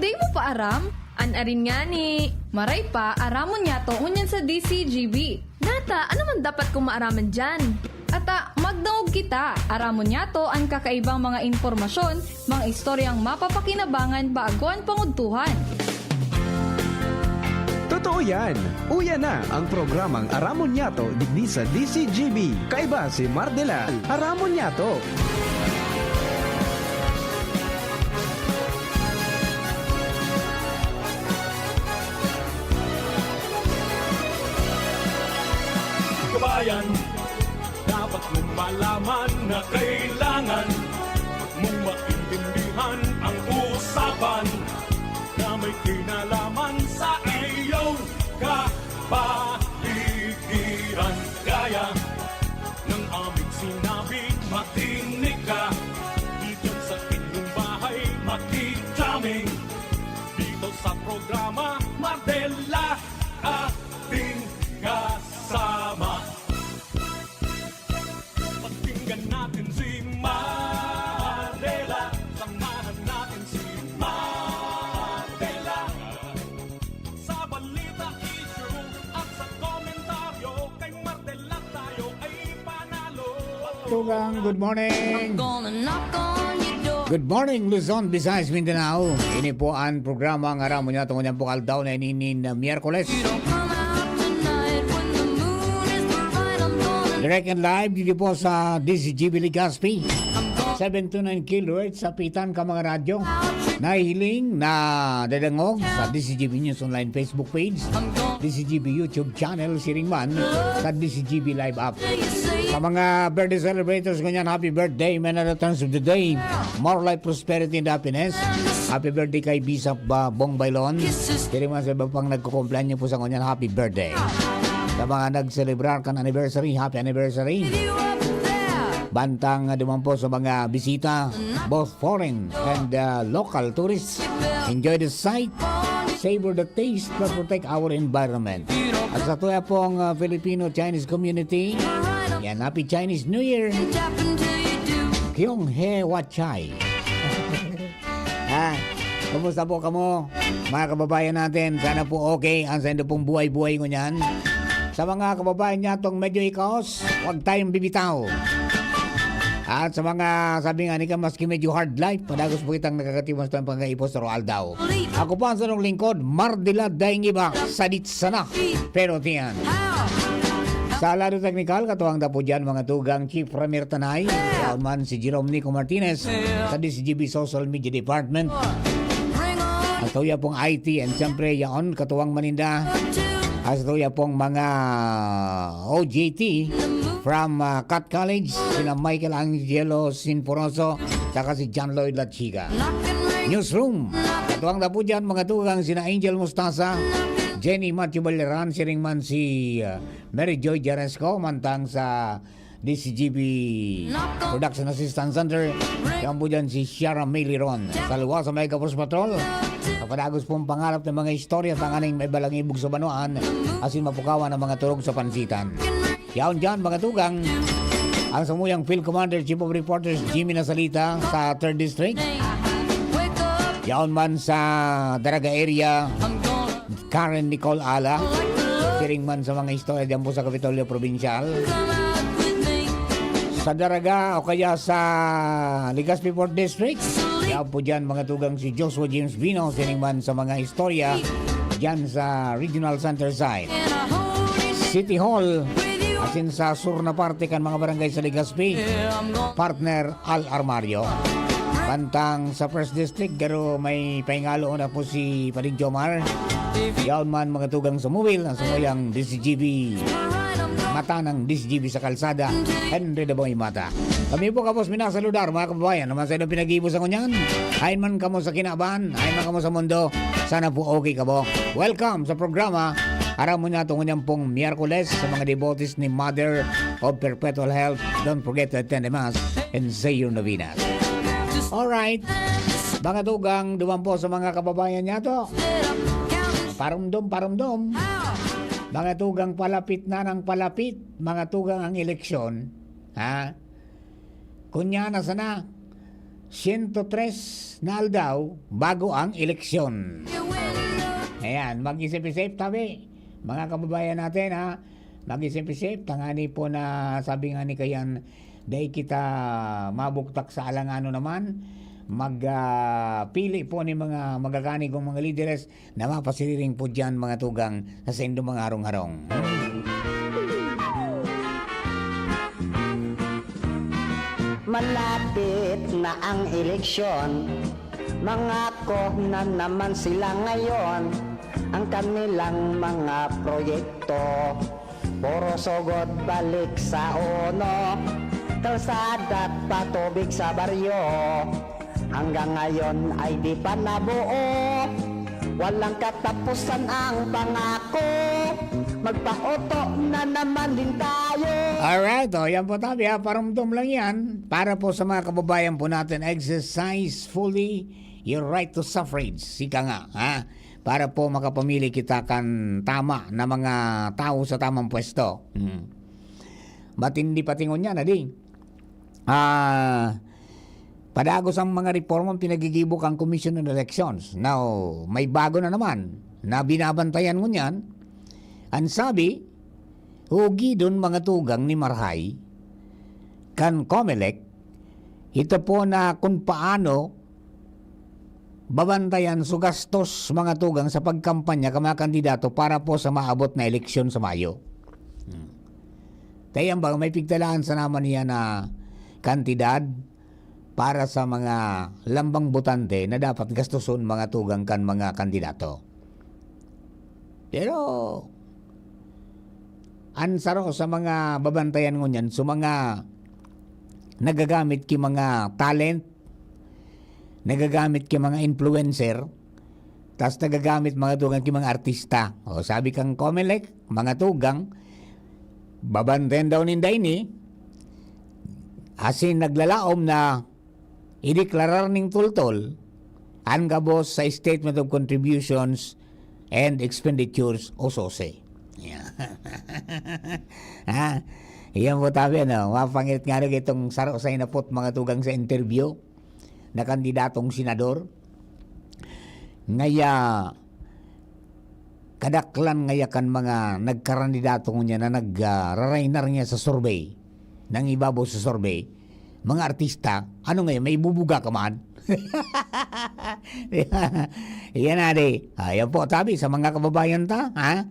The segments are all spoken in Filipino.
Day mo pa aram? Anarin nga ni. Maray pa, aramon niya to unyan sa DCGB. Nata, ano man dapat kong maaraman dyan? Ata, magdaog kita. Aramon niya to ang kakaibang mga informasyon, mga istoryang mapapakinabangan bago ang pangudtuhan. Totoo yan! Uya na ang programang Aramon Yato digdi sa DCGB. Kaiba si Mardela, Aramon Yato. Kabayan, dapat mong malaman na kailangan mong maintindihan ang usapan na may kinalaman sa iyong kapaligiran. Gaya ng aming sinabi, makinig ka. Dito sa inyong bahay, makijaming. Dito sa programa, Mardela, ating kasama. Pakinggan natin si Mardela. Samahan natin si Mardela. Sa balita, issue at sa komentaryo, kay Mardela tayo ay panalo. Tugang, good morning. Good morning, Luzon, Visayas, Mindanao. Ini po ang programa ang Aramon Yato ng po kaldaw na ininin na Miyerkules. Direct and live dito po sa DCGB Legazpi. 729 kHz sa pitan ka mga radyo. Nahihiling na dadangog sa DCGB News Online Facebook page, DCGB YouTube channel, siring man sa DCGB Live app. Sa mga birthday celebrators, ganyan, happy birthday, man at the turns of the day. More life, prosperity, and happiness. Happy birthday kay Bisap Bong Bailon. Siring man sa iba pang nagkukumplan niyo po sa ganyan, happy birthday. Sa mga nag-celebrar kan anniversary, happy anniversary. Bantang naman po sa mga bisita, both foreign and local tourists. Enjoy the sight, savor the taste, but protect our environment. At sa tuya pong Filipino-Chinese community, yan, happy Chinese New Year. Kyong He Wat Chai. Kumusta po kamo, mga kababayan natin? Sana po okay ang sa inyo pong buhay-buhay ko niyan. Sa mga kababayan niya itong medyo ikaos, huwag tayong bibitaw. At sa mga sabi nga ni ka, maski medyo hard life, padagos po kitang nakakatiwas tayong pangkaipos sa roal daw. Ako pa ang sanong lingkod, Mardela daing iba, sadit sana, pero tiyan. Sa lado technical, katuwang na po dyan mga tugang Chief Ramir Tanay, man si Jerome Nico Martinez, sa DCGB Social Media Department. At tuya pong IT, and siyempre yaon, katuwang maninda. At tuya pong mga OJT, from Cat College, sina Michael Angelo Sinforoso, saka si John Lloyd Lachiga. Newsroom, katuwang na po dyan mga tugang sina Angel Mustasa, Jenny Matthew Baleran, siring man si Mary Joy Jaresco, mantang sa DCGB Production Assistance Center. Yan po dyan si Shara Mayliron. Sa luwa sa Mega Force Patrol, kapadagos pong pangarap ng mga istorya tanganing may balangibog sa banuan, asin mapukawan ng mga turog sa pansitan. Yaon dyan mga tugang, ang samuyang Field Commander Chief of Reporters Jimmy Nasalita sa 3rd District. Yaon man sa Daraga area, Karen Nicole Ala. Siring man sa mga istorya dyan po sa Kapitolyo Provincial. Sa Daraga o kaya sa Legazpi 4th District, yaon po dyan mga tugang si Joshua James Vino. Siring man sa mga istorya dyan sa Regional Center side. City Hall, asin sa sur na parte kan mga barangay sa Legazpi, partner Al Armario. Bantang sa 1st District, garo may paingalo na po si Paring Jomar. Yaon man mga tugang sa Mobile, ang sumuyang DCGB mata ng DCGB sa kalsada, Henry Daboy Mata. Kami po kapos minasaludar mga kababayan, naman sa inyo pinag-ibo sa kunyan. Ayon man kamo sa kinaban, ayon man kamo sa mundo, sana po okay kamo. Welcome sa programa Aramon Yato ng pong Miyerkules sa mga devotees ni Mother of Perpetual Health. Don't forget to attend the Mass and say your novenas. Alright, mga tugang duman po sa mga kababayan niya to. Parumdom. Mga tugang palapit na ng palapit, mga tugang ang eleksyon. Ha? Kunya na sana. 103 na aldaw bago ang eleksyon. Ayan, mag-isip-isip tabi. Mga kababayan natin ha, mag-isip-isip. Tangani po na sabi nga ni Kayan, dahil kita mabuktak sa alangano naman, magpili po ni mga magagani kong mga leaders na mapasiriring po dyan mga tugang sa sendo mga harong-harong. Malapit na ang eleksyon, mangako na naman sila ngayon. Ang kanilang mga proyekto, puro sugod balik sa uno. Kalsada at patubig sa baryo, hanggang ngayon ay di pa nabuo. Walang katapusan ang pangako, magpa-auto na naman din tayo. Alright, yan po tabi ha, parumdum lang yan. Para po sa mga kababayan po natin, exercise fully your right to suffrage. Sika nga, ha? Para po makapamili kita kan tama na mga tao sa tamang pwesto. Ba't hindi patingon yan, adi? Padagos ang mga reformang pinagigibok ang Commission on Elections. Now, may bago na naman na binabantayan mo niyan. Ang sabi, hugi doon mga tugang ni Marhay, kan Comelec, ito po na kung paano babantayan so gastos mga tugang sa pagkampanya ka mga kandidato para po sa maabot na eleksyon sa Mayo. Tayang ba, may pigtalaan sa naman niya na kantidad para sa mga lambang botante na dapat gastuson mga tugang kan mga kandidato. Pero ansaro sa mga babantayan ngunyan, so mga nagagamit ki mga talent, nagagamit ki mga influencer, tas nagagamit mga tugang ki mga artista. O sabi kang Comelec, mga tugang, babantayan daw ninday ni, asin naglalaom na ideklarar ning tultol ang gabos sa Statement of Contributions and Expenditures o SOSE. Yeah. Ha? Iyan po tabi, no? Mapangit nga rin itong saro sa inapot mga tugang sa interview na kandidatong senador. Ngaya, kadaklan ngaya kan mga nagkarandidato niya na nagrarainar niya sa survey, nang ibabaw sa survey, mga artista, ano ngayon, may bubuga ka man? Yan na di. Ayan po, tabi sa mga kababayan ta, ha?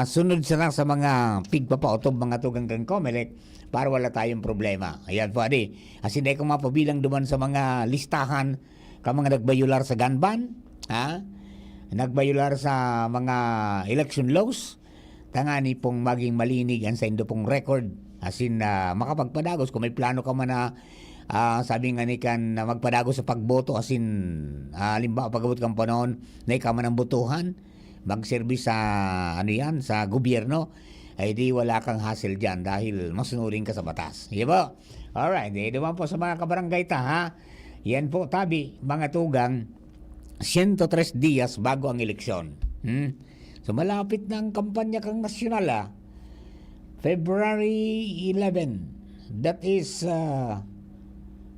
Sunod sila sa mga pigpapautob mga tugang kang Comelec para wala tayong problema. Ayan po, adi. As hindi ko mapabilang duman sa mga listahan ka mga nagbayular sa gun ban, ha? Nagbayular sa mga election laws, tangani pong maging malinig ang sa indo pong record. As in, makapagpadagos, kung may plano ka man na sabi nga ni kan na magpadagos sa pagboto, as in, limbawa pagabot kang panahon na ikaw man ang botohan, magservis sa ano yan, sa gobyerno, ay di wala kang hassle dyan dahil masunurin ka sa batas. Diba? Alright, naman po sa mga kabarangay ta, ha? Yan po, tabi, mga tugang, 103 dias bago ang eleksyon. So malapit na ang kampanya kang nasyonal, ha? February 11, that is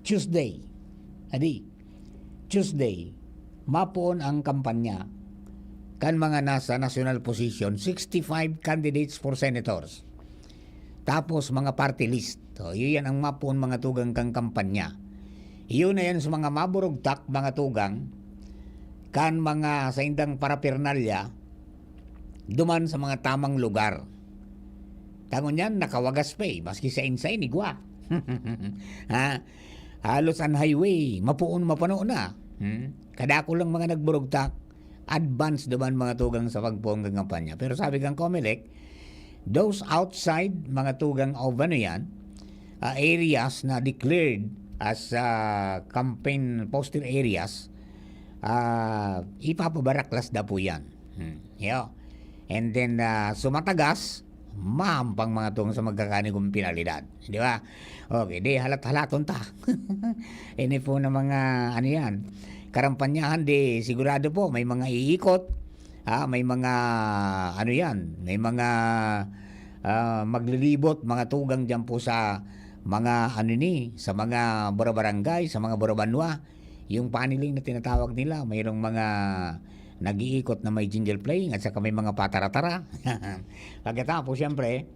Tuesday. Adi, Tuesday, mapuon ang kampanya kan mga nasa national position, 65 candidates for senators. Tapos mga party list. So, yun ang mapuon mga tugang kang kampanya. Iyon na yan sa mga maburugtak mga tugang kan mga sa indang parapernalya duman sa mga tamang lugar. Tangon yan, nakawagas pa maski sa insay ni Gwa. Ha? Halos ang highway, mapano na. Kadako lang mga nagburugtak, advance naman mga tugang sa pagpuong ng kampanya. Pero sabi kang Comelec, those outside mga tugang of ano yan, areas na declared as campaign poster areas, ipapabaraklas na po yan. Yeah. And then, sumatagas, mahampang mga tugang sa magkakanigong pinalidad. Di ba? Okay, di halat-halaton ta. Ini po na mga, ano yan, karampanyahan, di sigurado po, may mga iikot, may mga, ano yan, may mga maglilibot, mga tugang dyan po sa mga ano ni, sa mga barangay, sa mga barabanwa, yung paneling na tinatawag nila, mayroong mga nag-iikot na may jingle playing at saka may mga patara-tara. Pagkatapos, siyempre,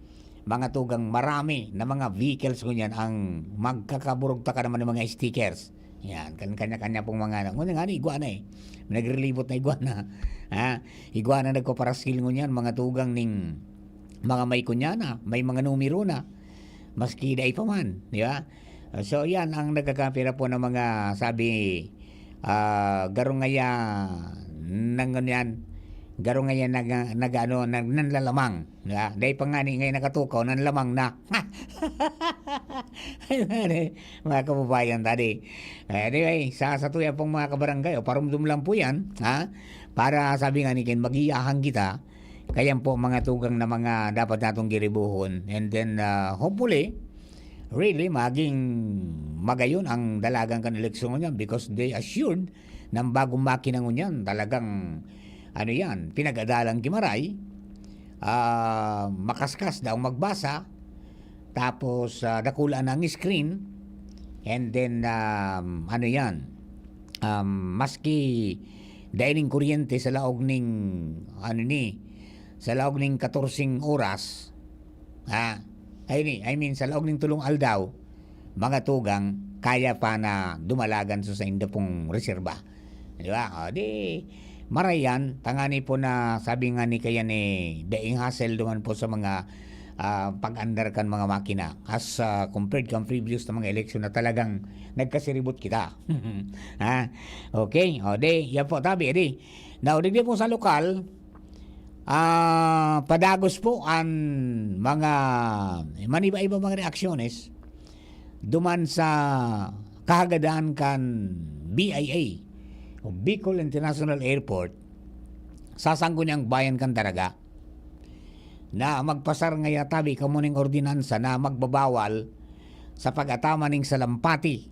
mga tugang marami na mga vehicles ko niyan ang magkakaburugta ka naman ng mga stickers. Yan, kanya-kanya pong mga, nga iguana eh. Nagrelibot na iguana. Ha? Iguana nagpaparaskil ko niyan, mga tugang ning mga may kunyana, may mga numero na. Maski daay pa man, di ba? So yan ang nagkakapira po ng mga sabi garong ngaya nang yan garong ngaya nagano nanlalamang, di ba? Daay pa nga ni ngayon nakatukaw nanlamang na. Mga kababayan tadi. Anyway, sa tuya pong mga kabarangay, parumdum lang po yan, ha? Para sabi nga ni Ken, mag-iahang kita. Kaya po mga tugang na mga dapat natong giribuhon. And then hopefully, really maging magayon ang dalagang kan eleksyon niyan because they assured ng bagong makina niyan talagang ano yan, pinag-adalang kimaray, makaskas daw magbasa, tapos dakulaan ang screen, and then ano yan, maski dahil kuryente sa laog ning ano ni sa laog ning 14 oras, I mean sa laog ning tulong aldaw, mga tugang kaya pa na dumalagan sa inda pong reserba, di ba? Di marayan tangani po na sabi nga ni kaya ni daing hassle duman po sa mga pag-andar kan mga makina as compared kan previous na mga eleksyon na talagang nagkasiribot kita. Okay, di yan po tabi di now di po sa lokal. Padagos po ang mga maniba-iba mga reaksyones duman sa kahagadaan kan BIA o Bicol International Airport sa sangguniang bayan kan Daraga na magpasar nga yatabi kamuning ordinansa na magbabawal sa pag-atama ning salampati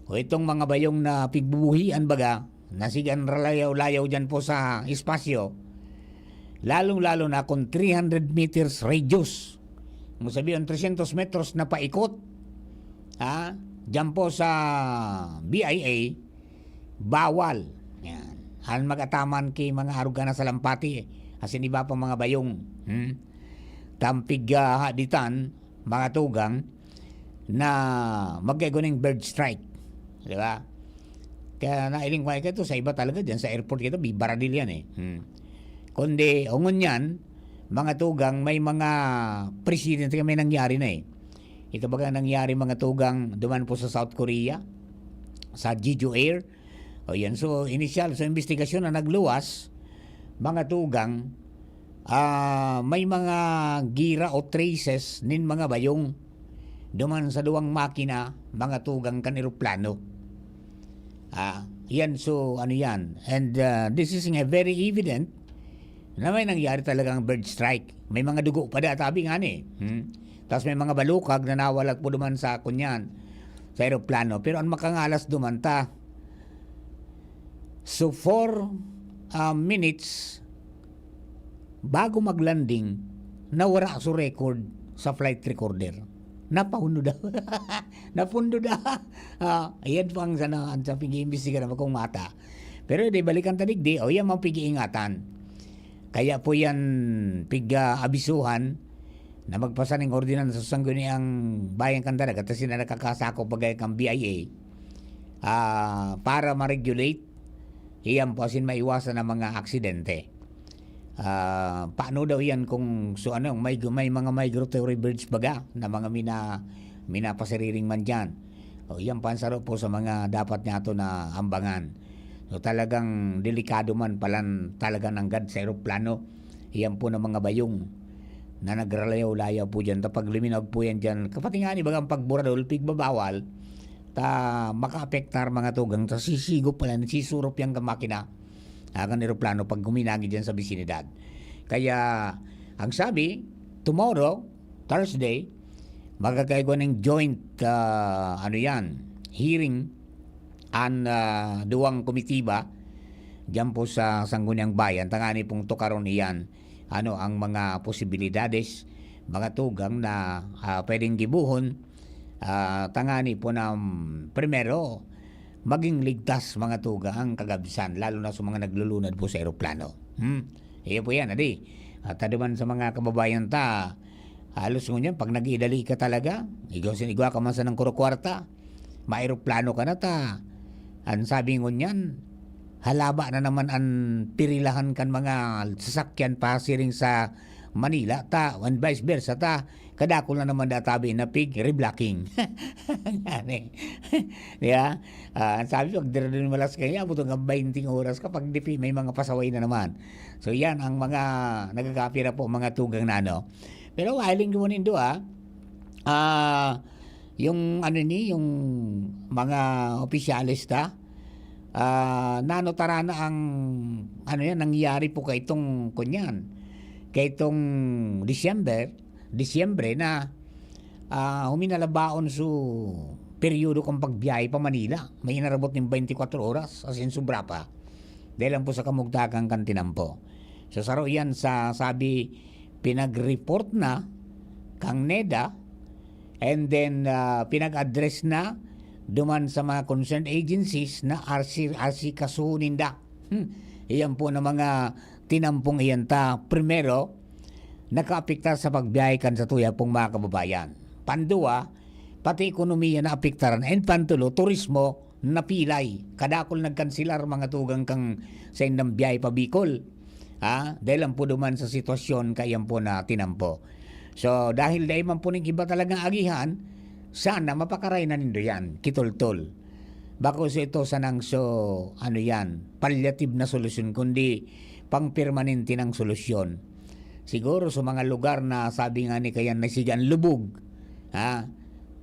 o itong mga bayong na pigbubuhian baga na sigan ralayaw-layaw dyan po sa espasyo. Lalong-lalo na kung 300 meters radius. Mo sabihin 300 metros na paikot. Diyan po sa BIA, bawal. Yan. Han mag-ataman kay mga aruga na sa lampati. Asin iba pa mga bayong. Tampig haditan, mga tugang, na magkagaling bird strike. Di ba? Kaya nailing ko ito sa iba talaga dyan sa airport ito, bibaradil yan eh. Kundi, ungon yan, mga tugang, may mga presidente may nangyari na eh. Ito baga nangyari mga tugang duman po sa South Korea, sa Jeju Air. O yan, so initial, so investigasyon na nagluwas, mga tugang, may mga gira o traces nin mga bayong duman sa duwang makina, mga tugang kan eroplano. Yan, so ano yan. And this is very evident na may nangyari talagang bird strike. May mga dugo pa tabi nga ni. Tapos may mga balukag na nawalag po duman sa kunyan sa aeroplano. Pero ang makangalas duman ta. So 4 minutes bago maglanding, nawara sa record sa flight recorder. Napundo da. Napundo da. Ayan po ang sana sa pigi-imbestiga na kung mata. Pero di balikan tanig di, o yan mga pigi-ingatan. Kaya po yan abisuhan na magpasa ng ordinansa sa sangguniang bayan kan Daraga at sila nakakasako bagay kang BIA para ma-regulate iyan po asin maiwasan ng mga aksidente. Paano daw yan kung so ano may mga migratory birds baga na mga minapasariring man dyan. O yan pansaro po sa mga dapat nato na ambangan. So talagang delikado man palan talaga ng gad sa aeroplano. Iyan po ng mga bayong na nagralayaw-layaw po dyan. Tapag luminag po yan dyan. Kapati nga ni bagang pagburadol, pigbabawal, maka-apektar mga tugang. Ta sisigo pala, sisurup yung makina. Ang aeroplano pag guminagi dyan sa bisinidad. Kaya, ang sabi, tomorrow, Thursday, magkakaigwa ng joint, hearing ang duwang komitiba diyan po sa Sangguniang Bayan. Tangani pong tukaron iyan ang mga posibilidades, mga tugang na pwedeng gibuhon tangani po na primero, maging ligtas mga tuga ang kagabisan, lalo na sa mga naglulunad po sa eroplano. Iyo po yan, adi. At aduman sa mga kababayan ta, halos ngunyan, pag nag-idali ka talaga, igwa ka man sa ng kurukwarta, maeroplano ka na ta. Ang sabi ngunyan, halaba na naman ang pirilahan kan mga sasakyan pasiring sa Manila ta, and vice versa ta, kadakol na naman databi na pig reblocking. Yan diba? Ang sabi, pag din malas kaya, buto nga 20 oras kapag dipi, may mga pasaway na naman. So yan ang mga nagagapira po, mga tugang na ano. Pero wiling mo nindo yung ano ni, yung mga opisyalis ta, nanotara na ang ano yan, nangyari po kay itong kunyan. Kay itong Disyembre na huminalabaon su periodo kong pagbiyahe pa Manila. May inarabot ng 24 oras, as in sobra pa. Dahil lang po sa kamugtagang kantinampo. So saro yan sa sabi, pinag-report na kang NEDA, and then pinag-address na duman sa mga concerned agencies na RC kasuhuninda. Iyan po na mga tinampong iyan ta. Primero, nakaapektar sa pagbiyahe kan sa tuya pong mga kababayan. Pandua, pati ekonomiya na apektaran. And pantulo, turismo napilay. Kadakol nagkansilar mga tugang kang sa indang biyahe pa Bicol. Dahil lang po duman sa sitwasyon kayan po na tinampo. So, dahil dahil man po ng iba talagang agihan, sana mapakaray na nindo yan, kitultol. Bako so ito sanang ano yan, palliative na solusyon, kundi pang permanente ng solusyon. Siguro sa mga lugar na sabi nga ni kayan nasigan lubog,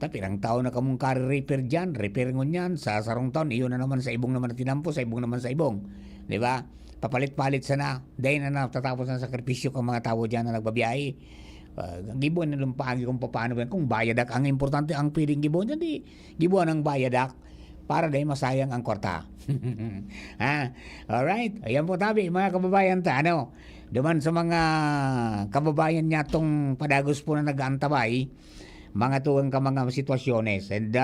tapirang tao na kamong repair dyan, repair ngon yan, sa sarong taon, iyon na naman sa ibong naman na tinampo, sa ibong naman sa ibong. Di ba? Papalit-palit sana, dahil na tatapos ng sakripisyo ng mga tao dyan na nagbabiyahe. Gibuan na lumpagi kung paano ba, kung bayadak, ang importante ang piling gibuan, hindi gibuan ang bayadak, para dahil masayang ang kwarta. Alright, ayan po tabi, mga kababayan ta, ano, duman sa mga kababayan niya tong padagos po na nag-aantabay, mga tuwang ka mga sitwasyones. And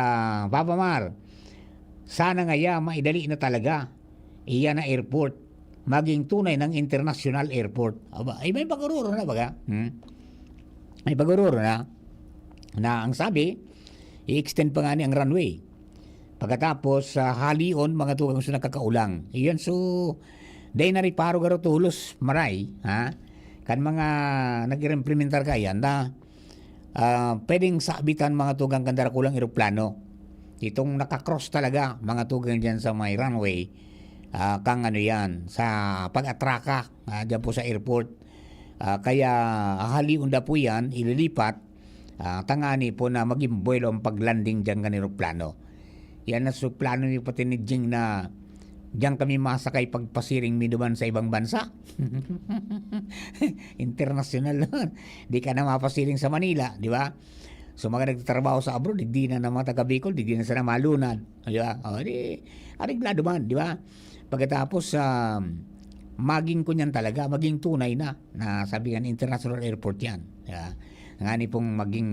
Papa Mar, sana ngaya maidali na talaga iyan na airport, maging tunay ng international airport. Aba, ay may pagururo na baga? May pagururo na ang sabi, i-extend pa nga ni ang runway. Pagkatapos halion mga tugang sa nakakaulang. Iyan so day na riparo garo tulos maray kan mga nag-implementar kayan na pwedeng sabitan mga tugang kandara kulang eroplano. Itong nakakross talaga mga tugang diyan sa may runway kang ano yan sa pag-atraka diyan po sa airport. Kaya halion da po yan ililipat tangani po na maging buwelo ang paglanding diyan kan eroplano. Yan na so plano ni pati ni Jing na diyan kami masakay pagpasiring minuman sa ibang bansa. International naman. Di ka na mapasiring sa Manila, di ba? So mga nagtatrabaho sa abroad, di na mga taga Bicol, di na sana malunan. Di ba? Ariglado man, di ba? Pagkatapos maging kunyan talaga, maging tunay na sabi nga international airport yan. Yeah. Nga ni pong maging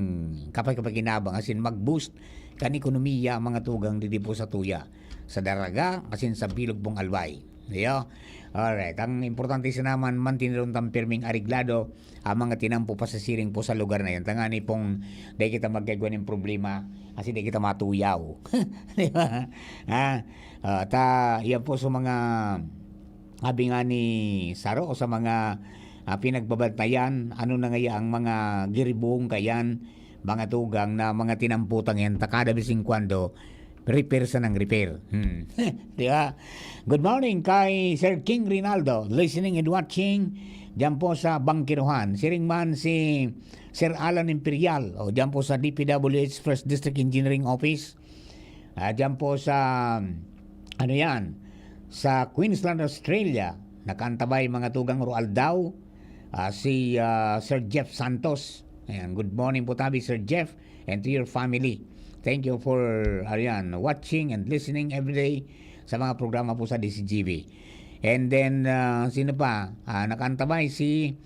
kapag-kinabang asin mag-boost kan ekonomiya mga tugang didi po sa tuya. Sa daraga asin sa bilog pong albay. Diyo? Alright. Ang importante sa naman mantinirong tampirming ariglado ang mga tinampo pa sa siring po sa lugar na yan. Tangani pong di kita magkagawa ng problema kasi di kita matuyaw. Diba? Yan po sa mga sabi nga ni Saro o sa mga pinagbabantayan, ano na ngaya ang mga giribong kayan, mga tugang na mga tinamputang yan, takada bising kwando, repair sa ng repair. Di ba? Good morning kay Sir King Rinaldo, listening and watching, dyan po sa Bangkiruhan. Siring man si Sir Alan Imperial, o dyan po sa DPWH First District Engineering Office, dyan po sa, ano yan, sa Queensland, Australia, nakantabay mga tugang Roaldao, si Sir Jeff Santos. Ayan, good morning po tabi Sir Jeff and to your family. Thank you for watching and listening every day sa mga programa po sa DCGB. And then, sino pa? Nakantabay si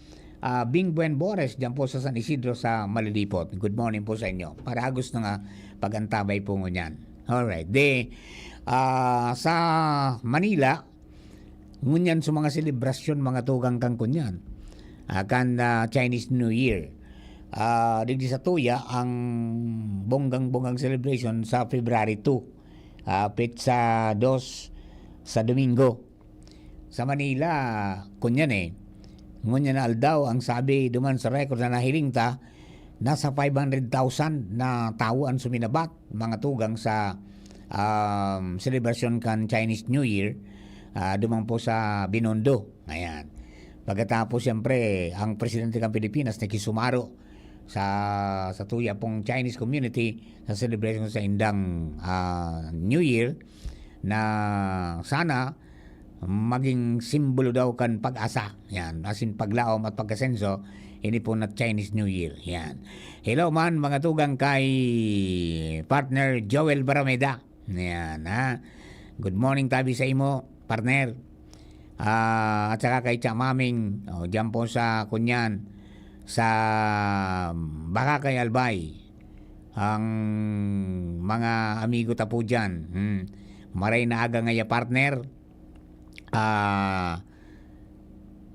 Bing Buen Bores dyan po sa San Isidro sa Malilipot. Good morning po sa inyo. Para agos na nga pagantabay po ngunyan. Alright. Sa Manila, ngunyan sa mga selebrasyon, mga tugang kang kunyan. Kan Chinese New Year. Digdi sa Tuya, ang bonggang-bonggang celebration sa February 2. Pizza 2 sa Domingo. Sa Manila, kunyan ngunyan na aldaw, ang sabi duman sa record na nahiling ta, nasa 500,000 na tao ang suminabat, mga tugang sa celebration kan Chinese New Year, duman po sa Binondo. Ayan. Pagkatapos, siyempre, ang presidente ng Pilipinas nakisumaro sa tuya pong Chinese community sa celebration sa indang New Year, na sana maging simbolo daw kan pag-asa. Yan, asin paglaom at pagkasenso, ini po na Chinese New Year. Yan. Hello man, mga tugang kay partner Joel Barameda. Yan, ha. Good morning tabi sa imo, partner. At saka kay Chamaming, dyan po sa kunyan, sa baka kay Albay, ang mga amigo tapo dyan. Maray na aga ngaya, partner.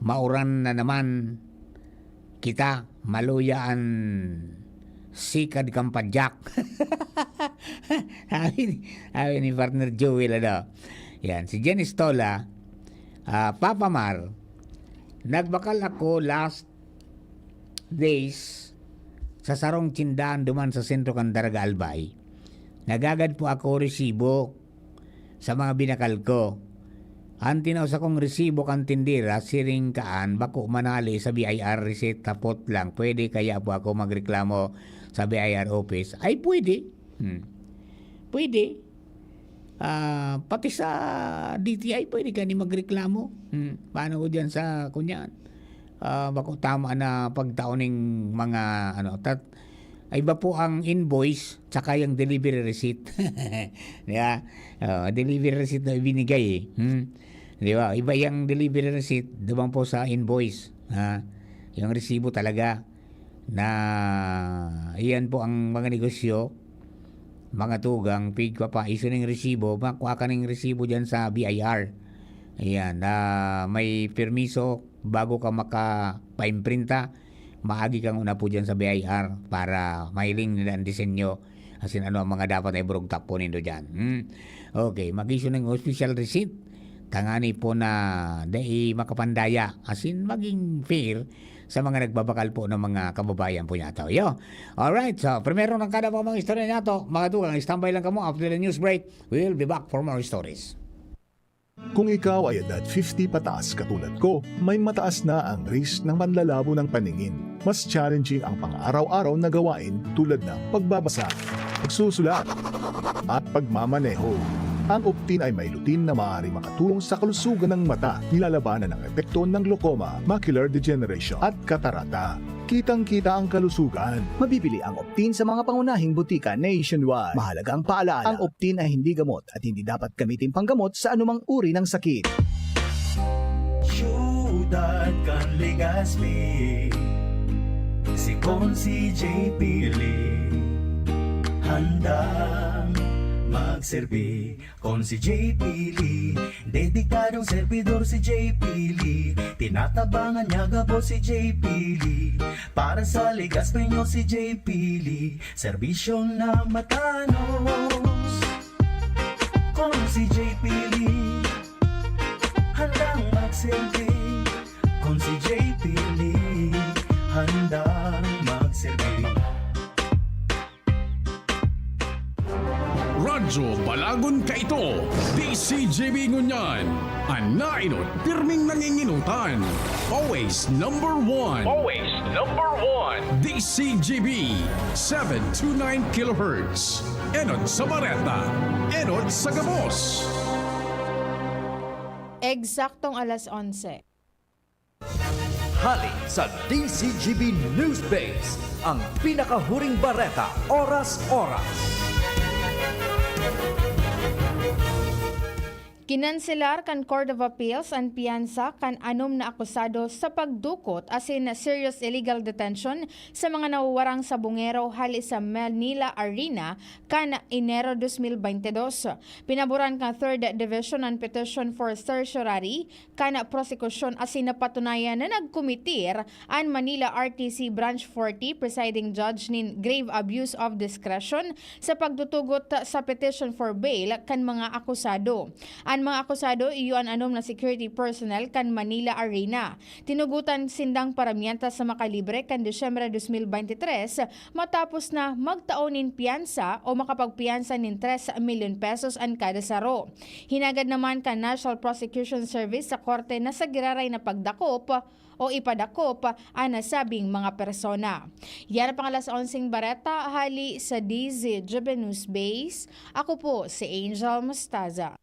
Mauran na naman kita, maluyaan sikad kampadyak. Sabi ni partner Joel, yan, si Jenny Stola, Papa Mar, nagbakal ako last days sa sarong tindahan duman sa sentro kan Daraga Albay. Nagagad po ako resibo sa mga binakal ko. Antinaw sa kong resibo kan tindira, siring kaan, bako manali sa BIR receipt, tapot lang. Pwede kaya po ako magreklamo sa BIR office? Ay, pwede. Pwede. Pati sa DTI, pwede ka ni magreklamo. Paano ko dyan sa kunyan? Bako tama na pagtaoning mga iba po ang invoice tsaka yung delivery receipt. Diba? Delivery receipt na ibinigay Di ba? Iba yung delivery receipt, diba po sa invoice. Yung resibo talaga na iyan po ang mga negosyo, mga tugang, pig pa iso ng resibo, makuha ka ng resibo dyan sa BIR. Ayan, may permiso bago ka makapaimprinta, maagi kang una po dyan sa BIR para mahiling nila ang disenyo asin ano ang mga dapat ay burog tapo nindo dyan. Okay, mag-issue ng official receipt, tangani po na dai makapandaya asin maging fair sa mga nagbabakal po ng mga kababayan po nato. Alright, so primero ng kada po mga istorya nato, mga tugang, standby lang kamo after the news break. We'll be back for more stories. Kung ikaw ay edad 50 pataas katulad ko, may mataas na ang risk ng panlalabo ng paningin. Mas challenging ang pang-araw-araw na gawain tulad ng pagbabasa, pagsusulat, at pagmamaneho. Ang Optin ay may lutin na maaari makatulong sa kalusugan ng mata, nilalabanan ng epekto ng glaucoma, macular degeneration at katarata. Kitang-kita ang kalusugan. Mabibili ang Optin sa mga pangunahing butika nationwide. Mahalaga ang paalala, ang Optin ay hindi gamot at hindi dapat gamitin panggamot sa anumang uri ng sakit. Siyudad kan Legazpi, si Consi J. Pili, handang magserbi. Kon si J. Pili, dedikadong servidor si J. Pili, tinatabangan niya gabo si J. Pili, para sa Legazpi nyo si J. Pili, serbisyo na matanos. Kon si J. Pili, handang magserbi. Kon si J. Pili, handang magserbi. Radyo Balagon ka ito, DCGB Ngunyan, anainot, pirming nanginginutan, always number one. Always number one. DCGB, 729 kHz, enot sa Bareta, enot sa Gabos. Eksaktong alas 11. Hali sa DCGB News Base, ang pinakahuring bareta oras-oras. Kinanselar kan Court of Appeals ang piyansa kan anom na akusado sa pagdukot asin serious illegal detention sa mga nawawarang sa bungero hali sa Manila Arena kan Enero 2022. Pinaboran kan 3rd Division ang petition for certiorari kan prosecution asin napatunayan na nagkumitir ang Manila RTC Branch 40 presiding judge nin grave abuse of discretion sa pagdutugot sa petition for bail kan mga akusado. Ang mga akusado iyon anom na security personnel kan Manila Arena. Tinugutan sindang paramienta sa makalibre kan Desyembre 2023 matapos na magtaonin piyansa o makapagpiyansa nin 3 milyon pesos ang kada saro. Hinagad naman kan National Prosecution Service sa korte na sa giraray na pagdakop o ipadakop ang nasabing mga persona. Yan ang pangalas 11 Bareta, hali sa DZGB News Base. Ako po si Angel Mostaza.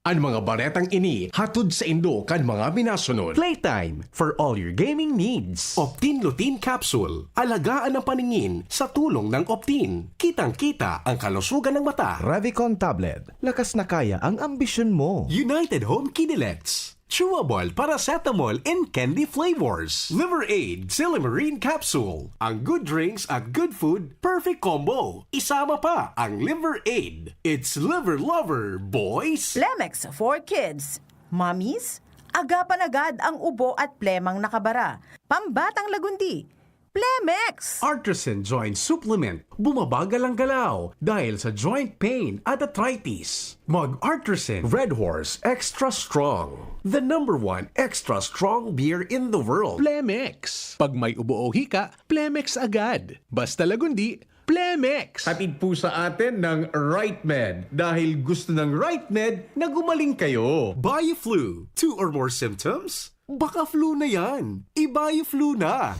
Ang mga baretang ini hatod sa Indo kan mga minasunod. Playtime for all your gaming needs. Optin Lutein Capsule. Alagaan ang paningin sa tulong ng Optin. Kitang-kita ang kalusugan ng mata. Revicon Tablet. Lakas na kaya ang ambisyon mo. United Home Kidilets. Chewable paracetamol in candy flavors. Liver Aid Silimarine Capsule. Ang good drinks at good food, perfect combo. Isama pa ang Liver Aid. It's liver lover, boys. Plemex for kids. Mommies, agapan agad ang ubo at plemang nakabara. Pambatang lagundi. Plemex! Artisan Joint Supplement. Bumabagal ang galaw dahil sa joint pain at arthritis. Mag-Artisan Red Horse Extra Strong. The #1 extra strong beer in the world. Plemex. Pag may ubo o hika, Plemex agad. Basta lagundi, Plemex. Hatid po sa atin ng RightMed dahil gusto ng RightMed na gumaling kayo. Bioflu. 2 or more symptoms? Baka flu na yan. I-Bioflu na.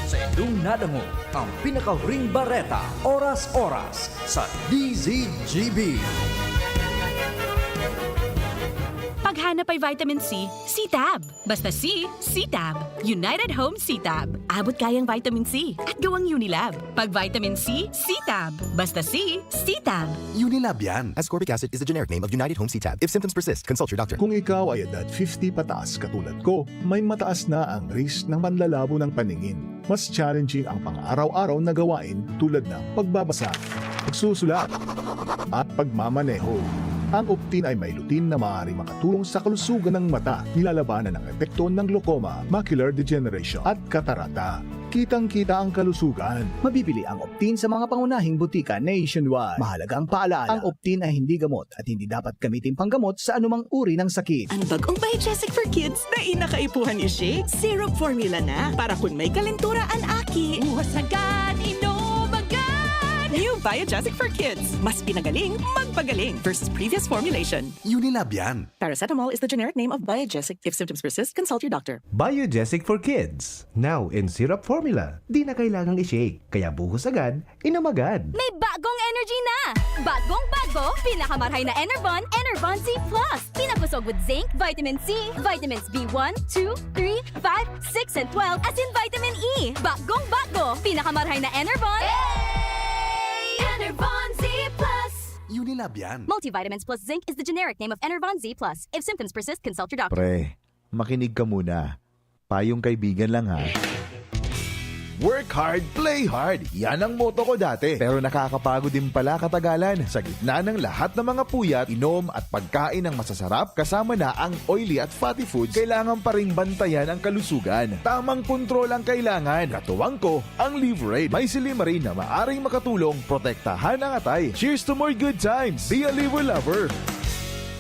Sa inyong nadango ang pinakahuring bareta, oras-oras sa DZGB. Paghanap ay vitamin C, C-Tab. Basta C, C-Tab. United Home C-Tab. Abot kayang vitamin C at gawang Unilab. Pag vitamin C, C-Tab. Basta C, C-Tab. Unilab yan. Ascorbic acid is the generic name of United Home C-Tab. If symptoms persist, consult your doctor. Kung ikaw ay edad 50 pataas katulad ko, may mataas na ang risk ng panlalabo ng paningin. Mas challenging ang pang-araw-araw na gawain tulad ng pagbabasa, pagsusulat, at pagmamaneho. Ang Optin ay may lutein na maaari makatulong sa kalusugan ng mata, nilalabanan ang epekto ng glaucoma, macular degeneration at katarata. Kitang-kita ang kalusugan. Mabibili ang Optin sa mga pangunahing butika nationwide. Mahalaga ang paalala, ang Optin ay hindi gamot at hindi dapat gamitin panggamot sa anumang uri ng sakit. Ang bagong Biogesic for Kids na inakaipuhan ni Shake. Syrup formula na para kung may kalentura ang aki. Wasagan, inumagan! New Biogesic for Kids. Mas pinagaling, magpagaling versus previous formulation. Unilab yan. Paracetamol is the generic name of Biogesic. If symptoms persist, consult your doctor. Biogesic for kids. Now in syrup formula. Di na kailangang i-shake. Kaya buhos agad, inom agad. May bagong energy na! Bagong-bago, pinakamarhay na Enervon, Enervon C+. Pinapusog with zinc, vitamin C, vitamins B1, 2, 3, 5, 6, and 12, as in vitamin E. Bagong-bago, pinakamarhay na Enervon. Enervon Z+. Unilab yan. Multivitamins plus zinc is the generic name of Enervon Z+. If symptoms persist, consult your doctor. Pre, makinig ka muna. Payong kaibigan lang ha. Work hard, play hard. Yan ang motto ko dati. Pero nakakapagod din pala katagalan. Sa gitna ng lahat ng mga puyat, inom at pagkain ng masasarap, kasama na ang oily at fatty foods, kailangan pa ring bantayan ang kalusugan. Tamang kontrol ang kailangan. Katuwang ko, ang Liver Aid. May Silimarine na maaring makatulong, protektahan ang atay. Cheers to more good times. Be a liver lover.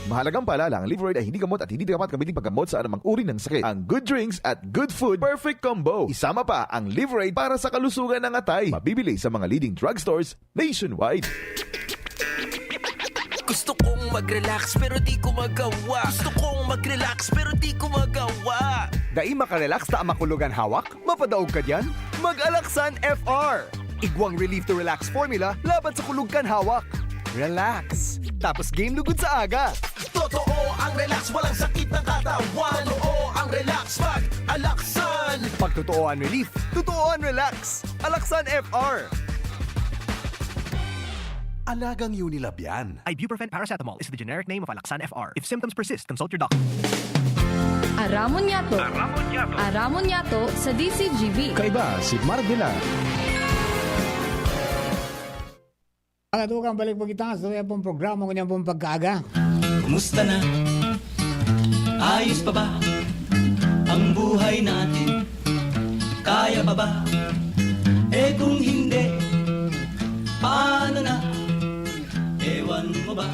Mahalagang paalala, ang Liver Aid ay hindi gamot at hindi dapat gamitin paggamot sa anumang uri ng sakit. Ang good drinks at good food, perfect combo. Isama pa ang Liver Aid para sa kalusugan ng atay. Mabibili sa mga leading drugstores nationwide. Gusto kong mag-relax pero di ko magawa. Gusto kong mag-relax pero di ko magawa. Dai makarelax ta ang makulugan hawak? Mapadaog ka diyan? Mag-Alaksan FR! Igwang relief to relax formula laban sa kulugan hawak. Relax. Tapos game lugod sa aga. Totoo ang relax, walang sakit ng katawan. Totoo ang relax, mag-alaksan. Pag totoo ang relief, totoo ang relax. Alaksan FR. Alagang Unilab yan. Ibuprofen paracetamol is the generic name of Alaxan FR. If symptoms persist, consult your doctor. Aramon Yato. Aramon Yato sa DCGB. Kaiba si Mardila. Mga tukang balik po kita sa pong programa ko niyan pong pagkaaga. Kumusta na? Ayos pa ba ang buhay natin? Kaya pa ba? Eh kung hindi, paano na? Ewan mo ba?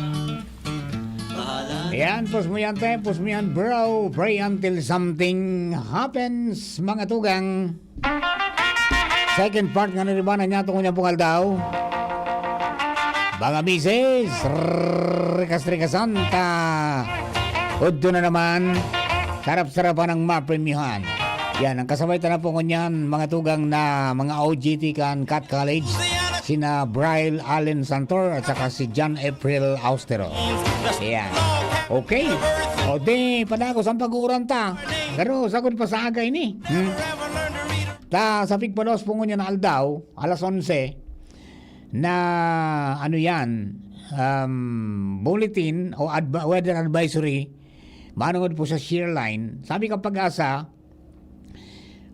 Bahala. Ayan, pos mo yan te, pos mo yan bro. Pray until something happens, mga tugang. Second part nga na rin ba na niya itong kanyang pungal daw. Mga misis, rikas santa. Udto na naman, sarap-sarapan ng mapremyuhan. Yan, ang kasabay na po kunyan, mga tugang na mga OGT kan Cat College, sina Brian Allen Santor at saka si John April Austero. Yan. Okay. O di, padagos ang pag-uuran ta. Pero sagod pa sa aga ini. Ta, sa Pigpalos po kunyan na aldaw, alas 11, na ano yan, bulletin o weather advisory, manungod po sa shear line. Sabi ka Pag-asa,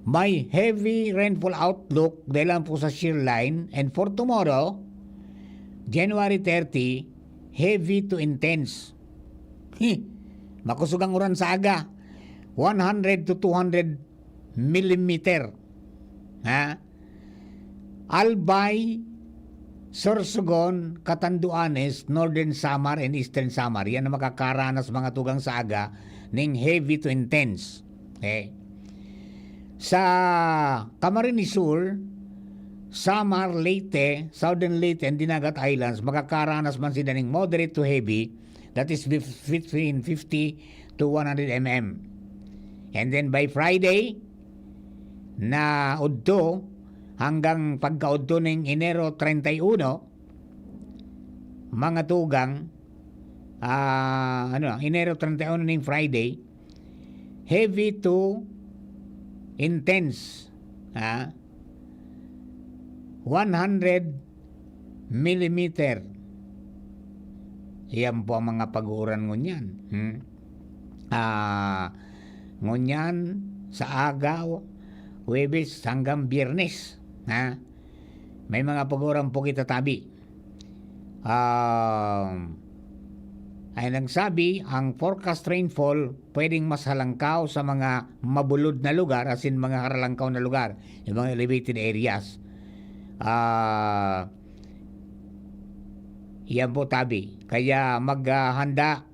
may heavy rainfall outlook dahil lang po sa shear line, and for tomorrow, January 30, heavy to intense. Makusugang uran sa aga, 100 to 200 millimeter. Albay, Sorsogon, Catanduanes, Northern Samar and Eastern Samar. Yan ang makakaranas mga tugang sa aga ng heavy to intense. Okay. Sa Camarines Sur, Samar, Leyte, Southern Leyte and Dinagat Islands, makakaranas man sila ng moderate to heavy, that is between 50 to 100 mm. And then by Friday, na udto, hanggang pagkaudto ng Enero 31, mga tugang, Enero 31 ng Friday, heavy to intense, 100 millimeter. Yan po ang mga pag-uuran ngunyan. Ngunyan sa aga, Huwebes hanggang Biyernes. May mga pag-uuran po kita tabi. Ay nagsabi, ang forecast rainfall pwedeng mas halangkaw sa mga mabulod na lugar, as in mga haralangkaw na lugar, yung mga elevated areas. Yan po tabi. Kaya maghanda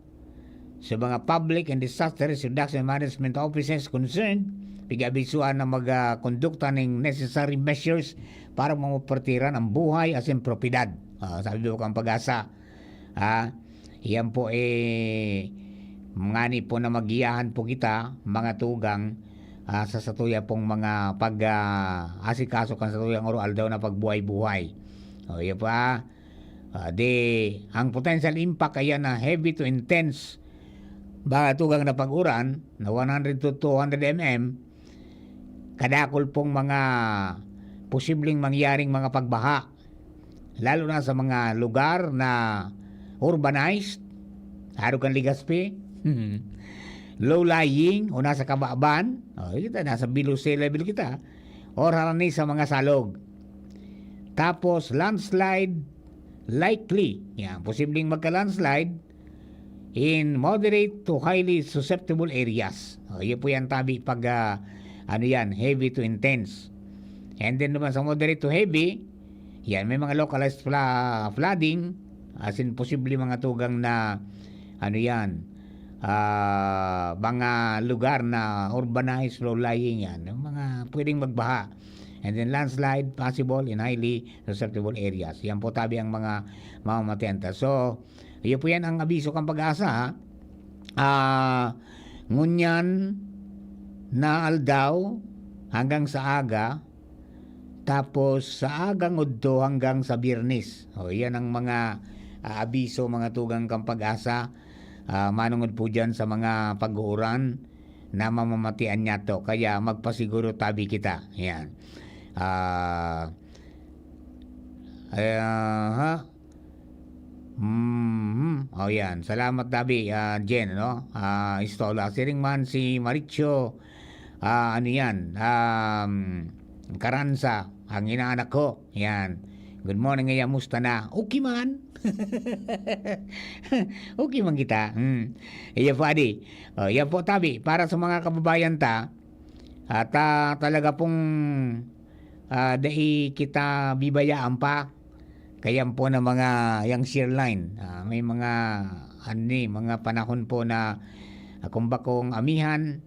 sa mga public and disaster reduction management offices concerned, pig-abisuan na mag-kondukta ng necessary measures para mamupertiran ang buhay as in propiedad. Sabi ko ang Pag-asa. Yan po ngani po na magiyahan po kita, mga tugang, sa satuya pong mga pag-asikaso kan satuyang oral daw na pagbuhay-buhay. Yan pa. Ang potential impact ayan na heavy to intense mga tugang na pag-uran na 100 to 200 mm, kadakol pong mga posibleng mangyaring mga pagbaha, lalo na sa mga lugar na urbanized, harukan Ligaspi, low-lying o nasa kabaaban, kita nasa below sea level kita, or harani sa mga salog. Tapos landslide likely, yan, posibleng magka-landslide in moderate to highly susceptible areas. Yan po yan tabi pag heavy to intense. And then naman sa moderate to heavy, yan, may mga localized flooding, as in posible mga tugang na mga lugar na urbanized, low-lying yan, mga pwedeng magbaha. And then landslide possible in highly susceptible areas. Yan po tabi ang mga mamamatenta. So, yan po yan ang abiso kang Pag-asa. Ngunyan na aldaw hanggang sa aga, tapos sa agang udto hanggang sa Biyernes. Yan ang mga abiso mga tugang kang Pag-asa. Manungod po dyan sa mga pag-uuran na mamamatian niya to. Kaya magpasiguro tabi kita. Yan. Oh, yan. Salamat, Dabi. Jen, no? Istola. Si Ringman, si Maricho. Ano yan? Karanza. Ang inaanak ko. Yan. Good morning, ngayon. Musta na? Okay man. Okay man kita. Iyan po, Adi. Yan po, Tabi. Para sa mga kababayan ta, at talaga pong dahil kita bibayaan pa. Kaya po na mga yung share line, may mga mga panahon po na kumbakong amihan,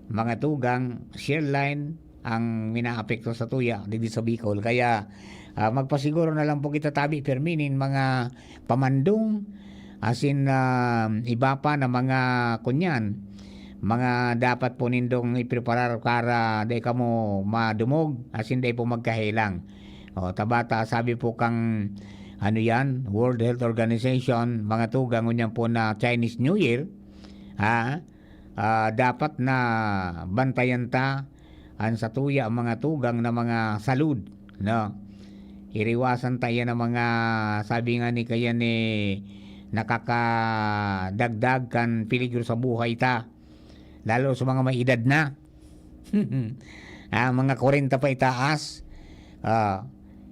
mga tugang, share line ang minaapekto sa tuya dito sa Bicol. Kaya magpasiguro na lang po kita, Tabi, perminin mga pamandong, asin iba pa na mga kunyan, mga dapat po nindong ipreparar para di ka mo madumog, asin di po magkahilang. Tabata, sabi po kang ano yan, World Health Organization, mga tugang nyan po na Chinese New Year, dapat na bantayan ta ang sa tuya mga tugang na mga salud, no? Iriwasan tayo ng mga, sabi nga ni kaya ni nakakadagdag kan peligro sa buhay ta, lalo sa mga may edad na. Mga 40 pa itaas.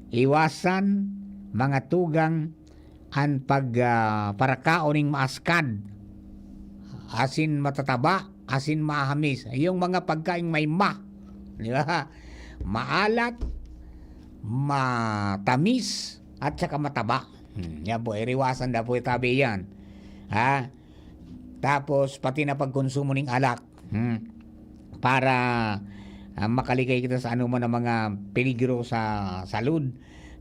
Iwasan mga tugang ang parakaoning maaskad, asin matataba, asin mahamis, yung mga pagkain may di ba? Maalat, matamis, at saka mataba. Yan po, iriwasan na po, Tabi, yan. Tapos pati na pagkonsumo ng alak, para makaligay kita sa anuman ng mga peligro sa salud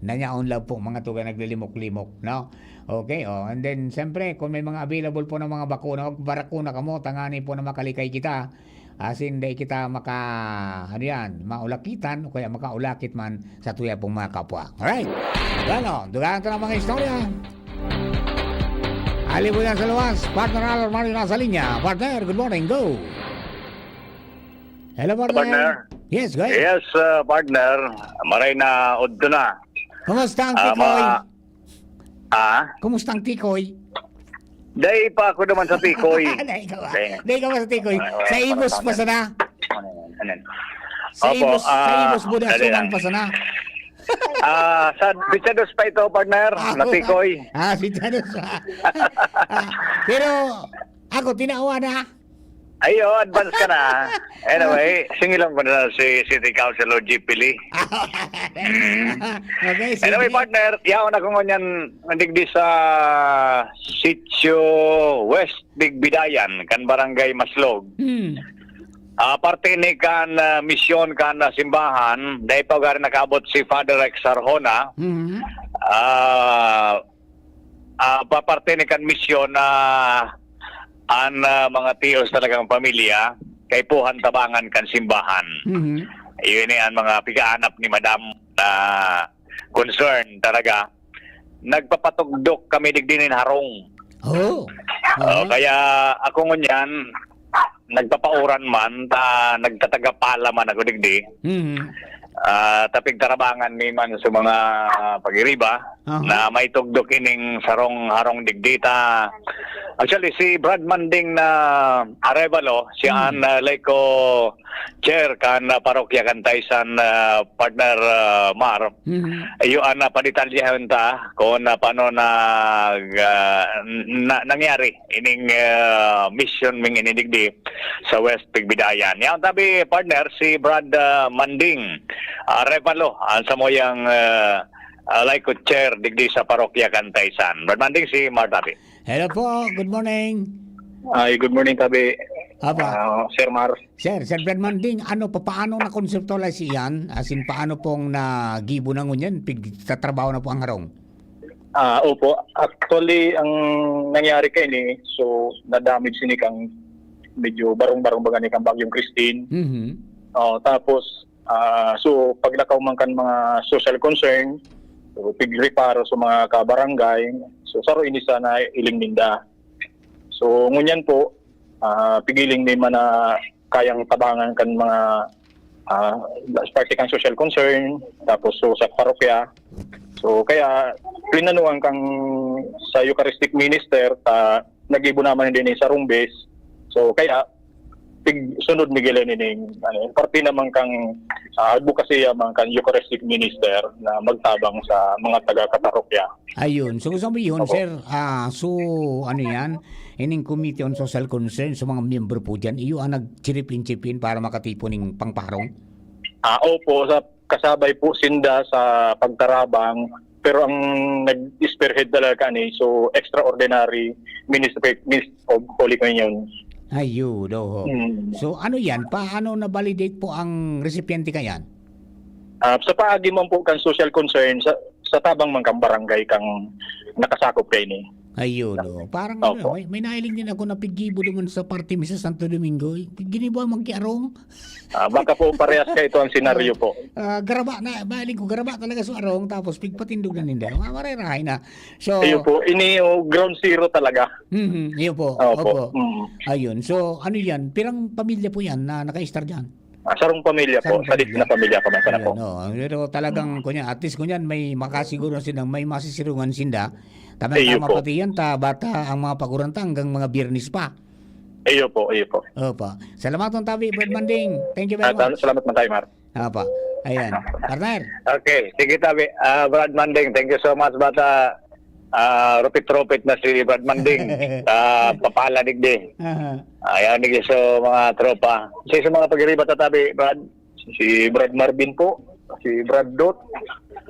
na niyaon lang po mga tuga naglilimok-limok, no? Okay, and then siyempre kung may mga available po ng mga bakuna, wag barakuna kamo, tangani po na makalikay kita, asin day kita maulakitan o kaya makaulakit man sa tuya pong mga kapwa. Alright, ano, dugaan ito ng mga istorya. Alibo yan sa luwas, partner Alar Marina sa linya. Partner, good morning, go! Hello, partner. Yes, go ahead. Yes, partner. Maray na udto na. Kumusta ang tikoy? Kumusta ang tikoy? Day pa ako naman sa tikoy. Day ka ba sa tikoy? Sa Ibos pa sana? Sa Ibos Budasungan pa sana? Sa Bichados pa ito, partner. Na tikoy. Bichados. Pero ako tinawa na. Ayo, advance ka na. Anyway, singilong ko na si City Councilor G. Pili. Okay, anyway, partner, yaon ako ngunyan nandigdi sa Sitio West Big Bidayan, kan Barangay Maslog. Parte ni kan misyon kan simbahan, dahil pa gari nakaabot si Father Rex Arjona. Parte ni kan misyon na ang mga tiyos talagang pamilya kay puhan tabangan kan simbahan. Yun ang mga pigaanap ni Madam na concern talaga. Nagpapatugdok kami digdinin harong. Kaya ako ngunyan nagpapauran man nagtatagapala man ako digdi. Tapig tarabangan ni man sa mga pagiriba na may tugdok ining sarong harong digdita. Actually, si Brad Manding na Arevalo, siya ang Leko Chair kan parokya kan Taysan partner Mar. Iyo ang paditalyahan ta kung paano nangyari ining mission ming inidigdi sa West Pigbidayan. Yan tabi partner si Brad Manding Arevalo, ang samoyang Leko Chair digdi sa parokya kan Taysan. Brad Manding si Mar tabi. Hello po, good morning. Ay, good morning, Tabi. Sir Mar. Sir Brad Manding, paano na conceptualize iyan? As in, paano pong nagibo na ngunyan? Tatrabaho na po ang harong? Opo. Actually, ang nangyari kay ni, so, na-damage ni kang medyo barong-barong baga ni kang Bagyong Christine. Tapos, so, paglakaw man kan mga social concern, so, pig-reparo sa mga kabarangay, so, saro ini sana iling ninda. So, ngunyan po, pigiling din man na kayang tabangan kan mga parte kang social concern, tapos so, sa parokya, So kaya pinanuan kang sa Eucharistic Minister nagibo naman din sa Rumbes. So kaya sunod Miguel nining parte naman kang advocacy man kang Eucharistic Minister na magtabang sa mga taga-kaparokya. Ayun. So gusto mo yun, sir, so ano yan, ining Committee on Social Concern sa mga miyembro po dyan, iyo ang nagchiripin-chipin para makatipo ng pangparong? Opo, kasabay po sinda sa pagtarabang, pero ang nag-spearhead talaga ni so extraordinary Minister of Holy Communion. Ayun, So ano yan? Paano na-validate po ang recipiente kayan? Sa paagi man po kang social concern, sa tabang man kang barangay kang nakasakop kay ni. Ayun, parang may nailing din ako na pigibo naman sa party sa Santo Domingo. Ginibo ang magkiarong. Baka po parehas ka ito ang senaryo po. Garaba na, baling ko garaba talaga sa arong tapos pigpatindog na ninda. Marirahay na. So, ayun po, ini ground zero talaga. Ayun po. Opo. Ayun, so ano yan? Pirang pamilya po yan na naka-star dyan? Sarong pamilya po, sadik na pamilya pa man po. Pero talagang at least kunyan may makasiguro silang may masisirungan sinda. Tama pati yan, bata ang mga paguranta hanggang mga Biyernes pa. Iyo po. Opo. Salamat ng tabi, Brad Manding. Thank you very much. Salamat man tayo, Mar. Opo. Ayan. Partner. Okay, sige tabi. Brad Manding, thank you so much, bata. Rupit-rupit na si Brad Manding. Papalanig din. Ayan, so mga tropa. Sa mga pag-iriba tatabi, Brad. Si Brad Marvin po. Si Brad Dot.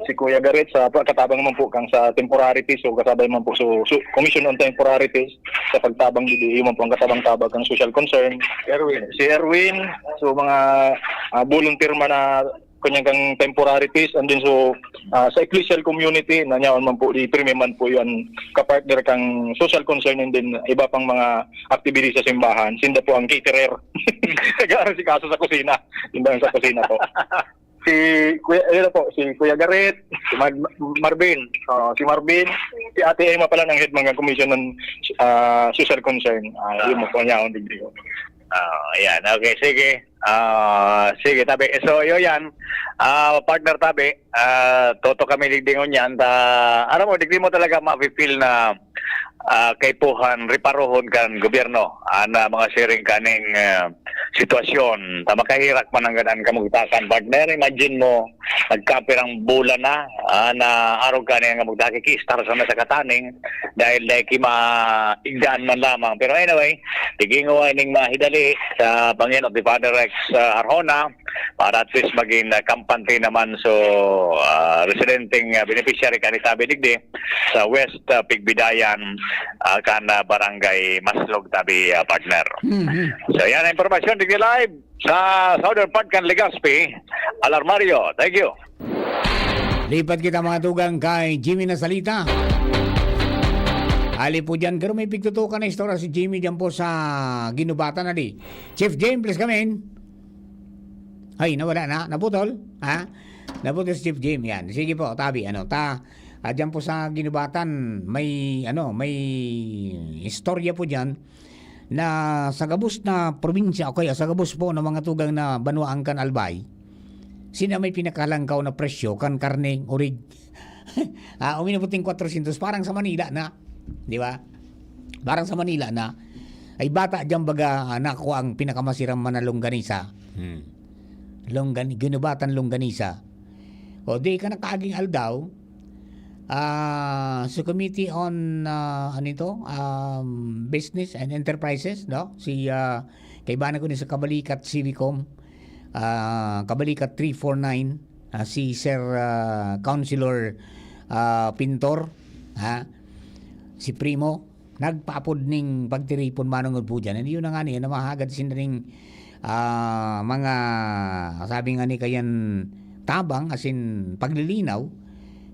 Si Kuya Garrett sa katabang man po kang sa temporarities o kasabay man po so Commission on Temporarities sa pagtabang didi man po ang katabang-tabang kang social concern. Si Erwin so mga volunteer man na kunyang kang temporarities and then so sa ecclesial community na nyaon man po di prime man po yan kapartner kang social concern and then iba pang mga activities sa simbahan. Sinda po ang caterer. Nag-aaral si kaso sa kusina. Tindahan sa kusina po. Si Kuya Garrett, si Marvin, si Ate Emma pala ng head mga commission ng social concern. Yun mo po niya akong degree. Ayan, okay, sige. Sige, tabi. So, yun yan. Partner tabi, toto kami ligdingon yan. Alam mo, digdi mo talaga ma-feel na kaipuhan, riparohon kan gobyerno na mga sharing kaning sitwasyon. Makahirap man ang ganaan kamugtakan. Partner, imagine mo, nagkapirang bulan na araw ka nga magdakikistar sa kataning dahil maigdaan man lamang. Pero anyway, tigingawa ning mahidali sa Panginoon of the Father Rex Arjona para at least maging kampante naman so residenteng beneficiary kanitabi digdi sa West Pigbidayan kan barangay Maslog tabi partner. So yan ang informasyon digdi live sa Southern Part kan Legazpi. Alarmario, thank you. Lipat kita mga tugang kay Jimmy na salita. Ali po dyan, pero may pigtutukan na istorya si Jimmy dyan po sa ginubatan na di. Chief James, please come in. Ay, nawala na. Naputol. Naputol si Chief James. Yan. Sige po, tabi. Dyan po sa ginubatan, may istorya po dyan na sa gabos na probinsya, o kaya sa gabos po ng mga tugang na Banuang kan Albay, sina may pinakalangkaw na presyo kan karne orig. Uminaputing 400, parang sa Manila na. Di ba? Parang sa Manila na ay bata dyan baga nakuha ang pinakamasirang man na longganisa. Ginubatan longganisa. O di ka nakaaging aldaw sa Committee on Business and Enterprises, no? Si kaibanan ko ni sa Kabalikat Civicom, Kabalikat 349, si Sir Councilor Pintor, si Primo, nagpaapod ning pagtiripon manungod po dyan. Hindi yun na nga niya na mahagad sinaring mga sabi nga ni kayan tabang as in paglilinaw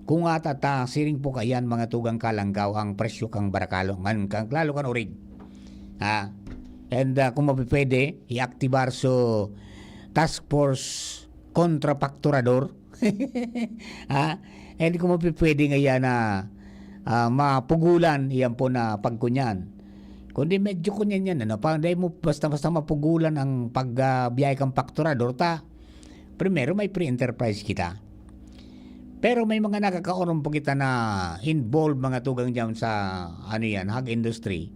kung atata siring po kayan mga tugang kalanggaw ang presyo kang barakalo lalo kan orig. And kung mapipwede i-aktibar so task force kontrapakturador. And kung mapipwede ngayon na mapugulan iyan po na pagkunyan. Kundi medyo kunyan yan, dahil mo basta mapugulan ang pagbiyay kang fakturador primero may pre-enterprise kita. Pero may mga nakakaoron po kita na involved mga tugang dyan sa hog industry.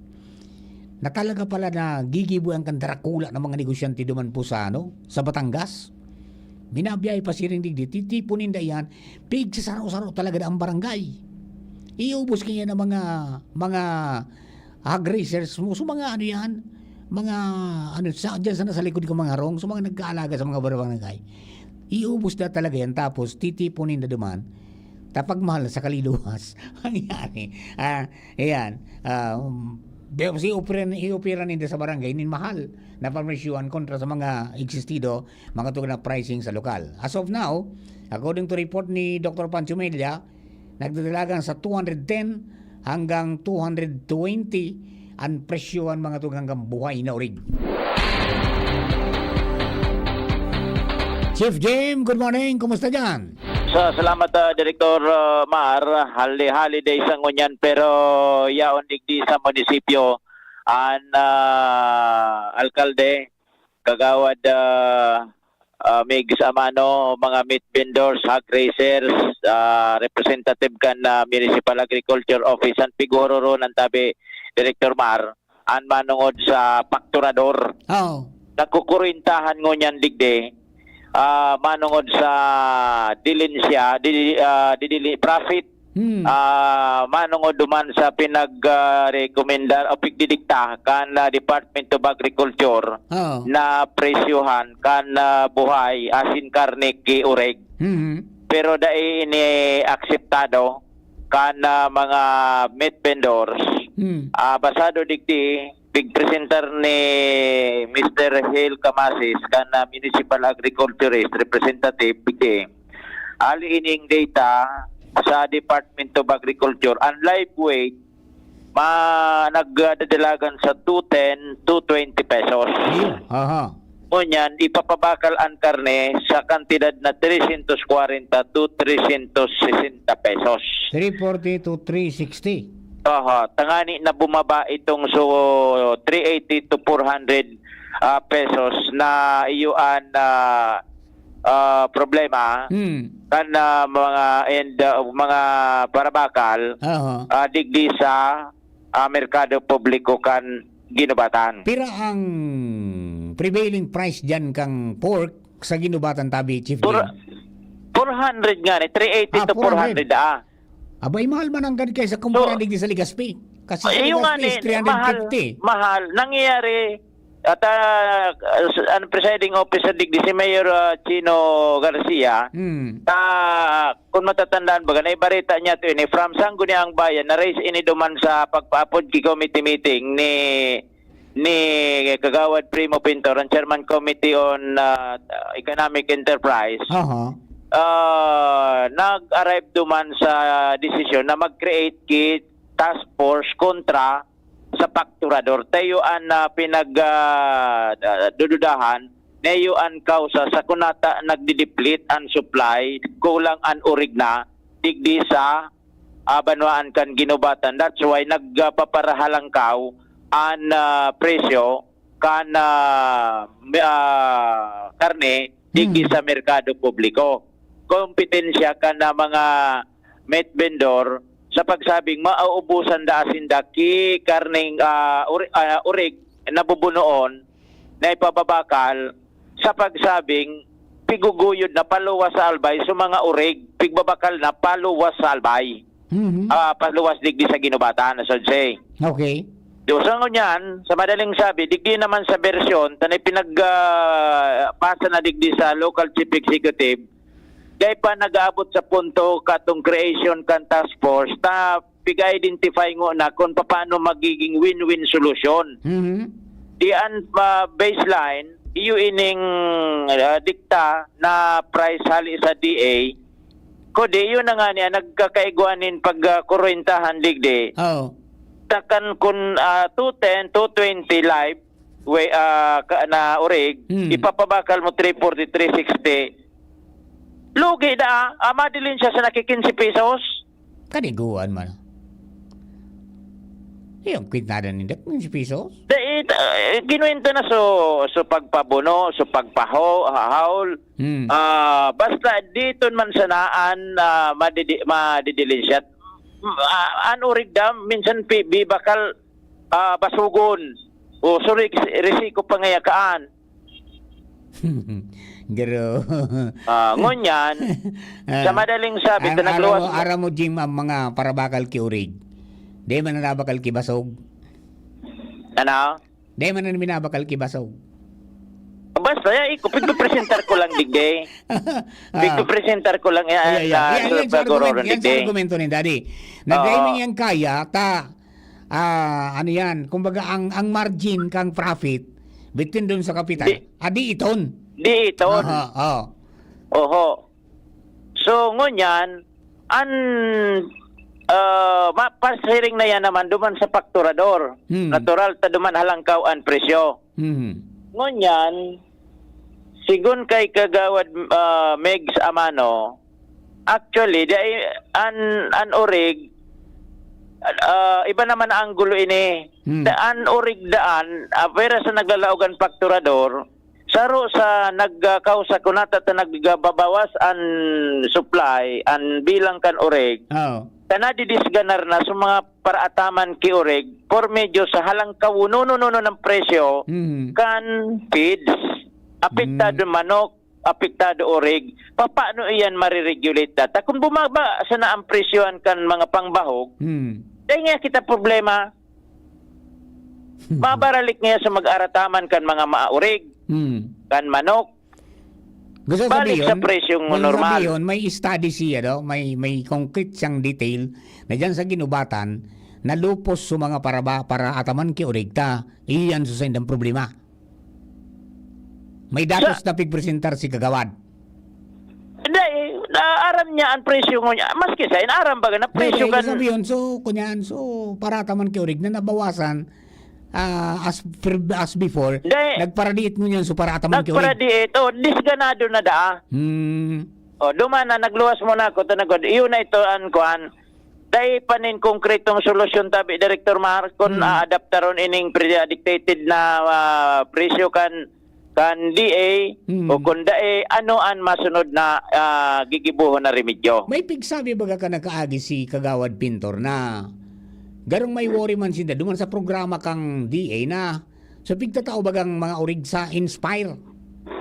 Na talaga pala na gigibuan kan darakula ng mga negosyante duman po sa sa Batangas. Binabiyay pa si ring digdi, titipunin da yan, pig sa saro-saro talaga ang barangay. Iubos kanya ng mga hog racers mo, so mga dyan sa likod ko mga harong, so mga nagkaalaga sa mga barangay. Iubos na talaga yan, tapos titipunin na duman, tapag mahal sa kaliluwas. Ang yari. Iupiran nila sa barangay, nin mahal na permisyuan kontra sa mga existido, mga tugon na pricing sa lokal. As of now, according to report ni Dr. Pancho Melia, nagdadalagan sa 210 hanggang 220 ang presyoan mga tugang hanggang buhay na urig. Chief Jim, good morning. Kumusta dyan? Salamat Director Mar. Holiday sa ngunyan pero yaon digdi sa munisipyo an alkalde kagawad Migs Amano, mga meat vendors, hog racers, representative kan Municipal Agriculture Office and Pigoro ron ang tabi Director Mar an manungod sa fakturador. Nagkukurintahan ngunyan digdi manungod sa dilensya, profit, manungod duman sa pinag-rekomendar o pigdidikta kan Department of Agriculture na presyohan kan buhay asin karne ki ureg. Pero dai ini akseptado kan mga meat vendors. Basado digdi big presenter ni Mr. Hale Camasis kan Municipal Agriculturist Representative bigdi ali ining data sa Department of Agriculture ang live weight nagdadalagan sa 210 to 20 pesos. Ngunyan ipapabakal ang karne sa kantidad na 340 to 360 pesos. 340 to 360. Tangani na bumaba itong 380 to 400 pesos na iyuan problema kan mga parabakal digdi sa merkado publiko kan ginubatan. Pira ang prevailing price dyan kang pork sa ginubatan tabi, Chief? 400 nga ni, 380 to 400 Abay, mahal man ang ganit kayo sa kumpara digdi sa Ligaspi. Kasi sa Ligaspi is 350. Mahal. Nangyayari at ang presiding officer digdi si Mayor Chino Garcia, kung matatandaan ba, naibarita niya ito ini from Sangguniang Bayan na raise ini duman sa pagpaapod ki committee meeting ni Kagawad Primo Pintor, ang Chairman Committee on Economic Enterprise. Nag-arrive duman sa desisyon na mag-create ki task force kontra sa fakturador. Tayuan na pinagdududahan, nayuan kausa sa kunata nagdideplete ang supply, kulang ang urig na, digdi sa banwaan kan ginubatan. That's why nagpaparahalang kaw ang presyo kan karne digdi sa merkado publiko. Kompetensya ka na mga meat vendor sa pagsabing mauubusan da asinda ki karning urig nabubunoon na ipababakal sa pagsabing piguguyod na paluwas sa albay sa mga urig pigbabakal na paluwas sa albay. Paluwas digdi sa ginubatan na say. Okay. Sa ngunyan, sa madaling sabi, digdi naman sa bersyon tanay pinagpasa na digdi sa local chief executive. Dahil pa nag-aabot sa punto katong creation kan task force na pig-identify ngo na kung paano magiging win-win solution. Di ang baseline, iyo ining dikta na price hali sa DA, kundi yun na nga niya, nagkakaiguanin pagkurentahan digdi. Takan kun 210, 220 live na urig, ipapabakal mo 340, 360, lugi na, madilin siya sa nakikinsi pesos. Kaniguan man. Yung kwintada nindak, 15 pesos. Ginuwento na so pagpabuno, so pagpahaul. Basta dito man sanaan madidilin siya. Anurig da, minsan bibakal basugon. O sorry, risiko pangayakaan. Garo. Ngunyan, sa madaling sabi, nagluwas Ara mo, Jim, ang mga parabakal kiurig. Di man na nabakal kibasog. Ano? Di man na binabakal kibasog. Basta, pigpipresentar ko lang digde. Pigpipresentar ko lang Yan sa argumento ni Daddy. Nag-gaming yang kaya, ano yan, kumbaga ang margin kang profit between doon sa kapital, di iton. Di iton. Oho. So, ngunyan, mapasiring na yan naman duman sa fakturador. Natural, duman halangkaw ang presyo. Ngunyan, sigun kay kagawad Megs Amano, actually, an orig, iba naman ang gulo ini. An orig daan, pera sa naglalaogan fakturador, saro sa nagkausa kunata ta nagbabawas an supply, an bilang kan orig. Kana didisganar na sa mga paraataman ki orig por medyo sa halang kawuno ng presyo kan feeds. Apektado manok, apektado orig. Paano iyan mariregulate data? Kung bumaba sana ang presyoan kan mga pangbahog, dahil nga kita problema. Mabaralik nga sa mag-arataman kan mga maaorig, kan manok. Gusto balik sabihin, sa presyong normal. Sabihin, may study siya, may concrete siyang detail na dyan sa ginubatan na lupos sa mga para ataman ki origta. Iyan susayin ng problema. May datos na pigpresentar si kagawad. Hindi, naaram niya ang presyo niya. Maski sa inaaram baga na presyo kan. Sabihin, kunyan, para ataman ki orig na nabawasan as before, nagparadiit mo niyan para ataman ki orig. Nagparadiit, disganado na daa. Dumana, nagluwas mo na ako, iyon na ito ang kuhan. Dahil panin konkretong solusyon tabi, Director Mar, kung adaptaron ining predictated na presyo kan DA o kung dae ano ang masunod na gigibuhon na remedyo. May pigsabi baga ka nakaagi si Kagawad Pintor na garong may worry man sinda duman sa programa kang DA na so pigtatao bagang mga orig sa Inspire.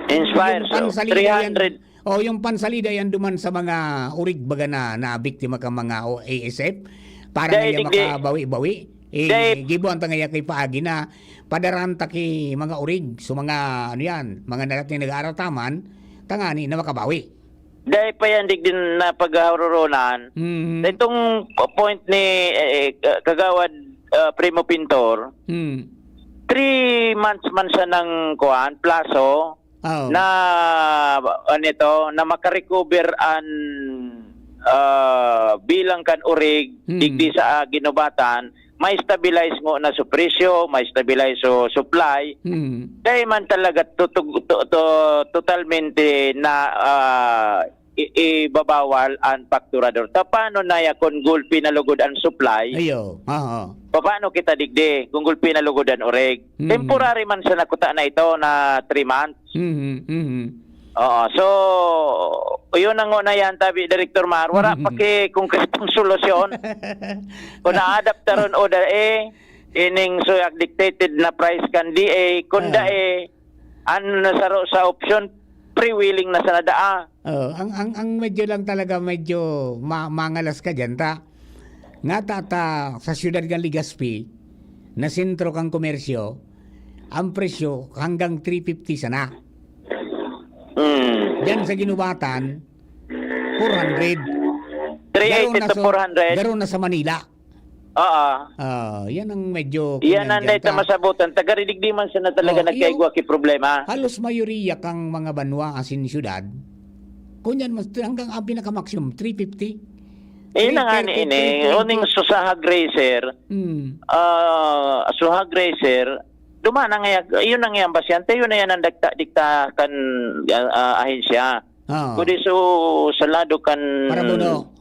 So 300. Yung pansalida yan duman sa mga orig baga na biktima ka mga ASF para nga makabawi-bawi. Gibuan ta nga kay paagi na padaranta ki mga orig so mga mga natin nag-aarataman tangani na makabawi. Dahil pa yan din na pagharuronan. Itong point ni Kagawad Primo Pintor, 3 months man siya ng plaso na na makarecover an bilang kan urig digdi sa ginubatan, may stabilize mo na sa presyo, may stabilize so supply. Dahil man talaga totalmente na ibabawal ang fakturador. Paano na ya kung gulpi na lugod ang supply? Paano kita digdi kung gulpi na lugod ang oreg? Temporary man sa nakuta na ito na 3 months. So yun ang una yan tabi, Director Mar. Wala pa kung kung solusyon. Kung na-adaptaron o ining dictated na price kan DA, kung sa option pre-willing na sa nadaa. Ang medyo lang talaga medyo mangalas ka dyan nga sa siyudad ng Legazpi na sentro kang komersyo ang presyo hanggang 350 sana. Diyan sa ginubatan 400. 380 to 400. Garo na sa Manila. Yan ang medyo yan ang dahil masabutan. Tagaridig di man siya na talaga nagkaigwa ki problema. Halos mayoriya kang mga banwa asin syudad. Kunyan hanggang ang pinaka-maximum 350. Na nga ni uning susahag racer. Suhag racer dumana nga yun ang yang basyante, yun na yan ang dikta kan ahensya. Kundi sa lado kan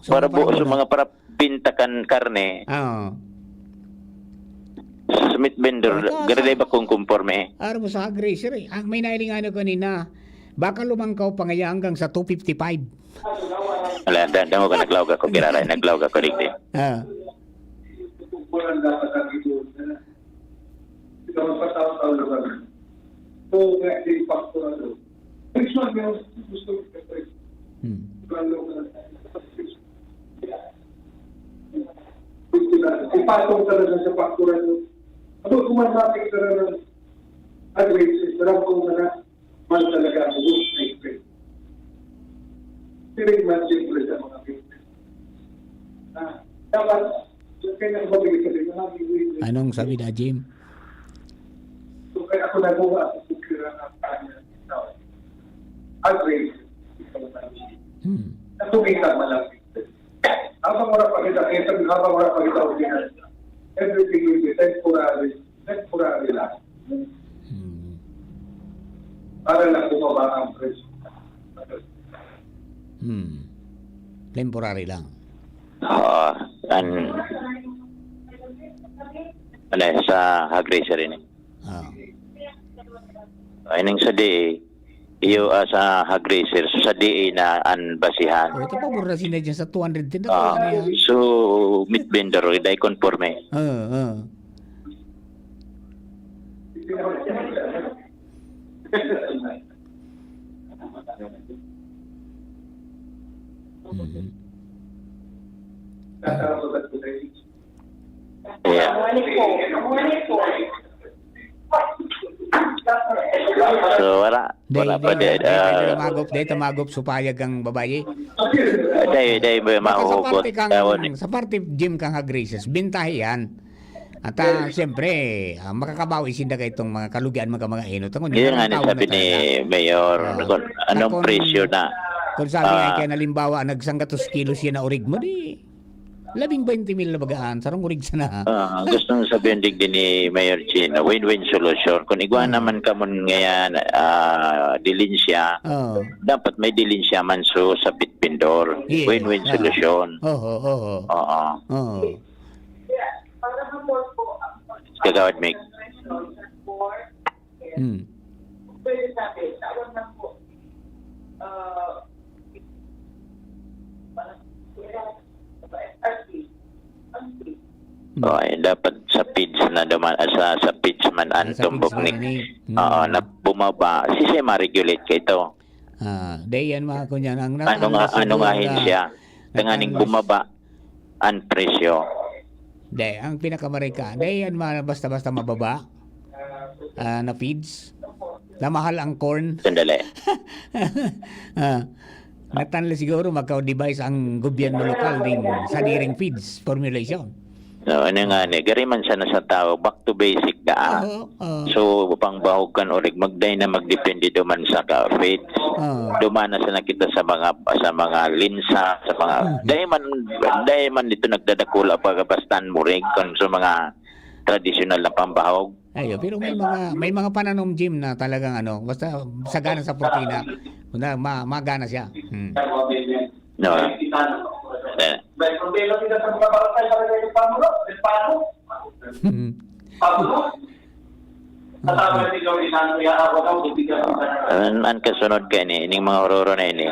para mga para binta kan karne. Smith vendor, gari ba kung kumporme? Araw mo sa agracer eh. Ang may nailing kanina, baka lumangkaw pa ngayon hanggang sa 255. Wala, damo ka naglaw ka ko, kiraray, naglaw ka ko digdi. Ah. Ipatong talaga sa faktura nyo. Ako kumasating ka na ng addresses, marang kong na man talaga ang rules na expect. Piring man simple sa mga business. Dapat, kaya na mabigay ka rin, Anong sabi na, Jim? so kaya ako nagawa sa kukira ng kanya. Addresses. Natumita malapit. Habang wala pa kita, habang wala pa kita original, everything will be temporary lang. Para lang bumaba ang presyo. Temporary lang. Oo, sa agracer rin. Ining sa DA, iyo sa agracer, sa DA na anbasihan. Ito pa, mura sila dyan sa 210 na So, meat vendor, iday conforme. Yeah. So, wala pa din. Tamagop, supayag ang babae. Day, mahuhugot. Sa parte, Jim, kang agraces, bintahe yan. At siyempre, makakabawi sinda ka itong mga kalugian mga enot. Yun nga sabi ni Mayor, anong presyo na? Kung sabi nga kaya nalimbawa, nagsanggatos kilos yan na orig mo, di 20,000 na bagaan, sarang urig sana. Gusto nang sabihin din ni Mayor Chin, win-win solution. Kung iguan naman ka mo ngayon, dilinsya, dapat may dilinsya man sa bitpindor. Win-win solution. Oo. Kagawad, Mick. Dapat sa PIDS na duman, sa PIDS man ang tumbok ni na bumaba. Siya ma-regulate ka ito. Dayan mga kunyan. Anong ahensya? Tanganing bumaba ang presyo. Ang pinakamarika. Dayan basta-basta mababa na feeds. Namahal ang corn. Sandali. Natanla siguro magka-device ang gobyerno lokal din sa diring feeds formulation. Ano nga ni, gariman sana sa tao, back to basic ka. So, pangbahog kan urig, magday na magdepende duman sa feeds. Dumana sa nakita sa mga linsa, sa mga, dahil man dito nagdadakula pagkabastan murig kon sa mga traditional na pambahog. Ayo, pero may mga pananom, Jim, na talagang basta sagana sa protina, magana siya. No. May problema sila sa mga barangay sa mga pamulo. Ang kasunod ka ni, ining mga ororo na ini,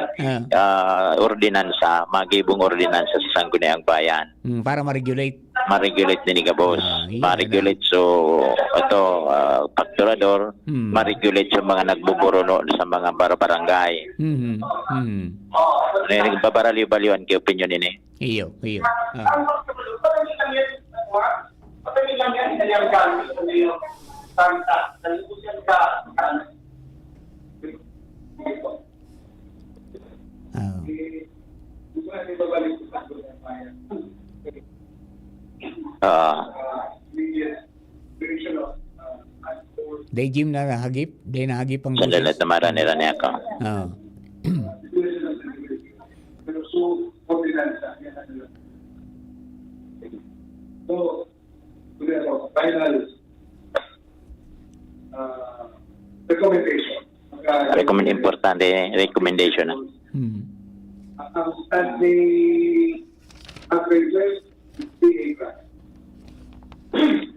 ordinansa, magibong ordinansa sa Sangguniang Bayan. Para ma-regulate. Ma-regulate ni ka, boss. Ma-regulate so, ito, fakturador, ma-regulate sa mga nagbuburuno sa mga barangay. Babaraliw-baliwan kayo opinion ini. Iyo. Day Jim na nahagip? Day nahagip ang boses? Sandali, tamara nila niya ako. So, final recommendation. Recommendation na. Ang standing appraisers, DA price.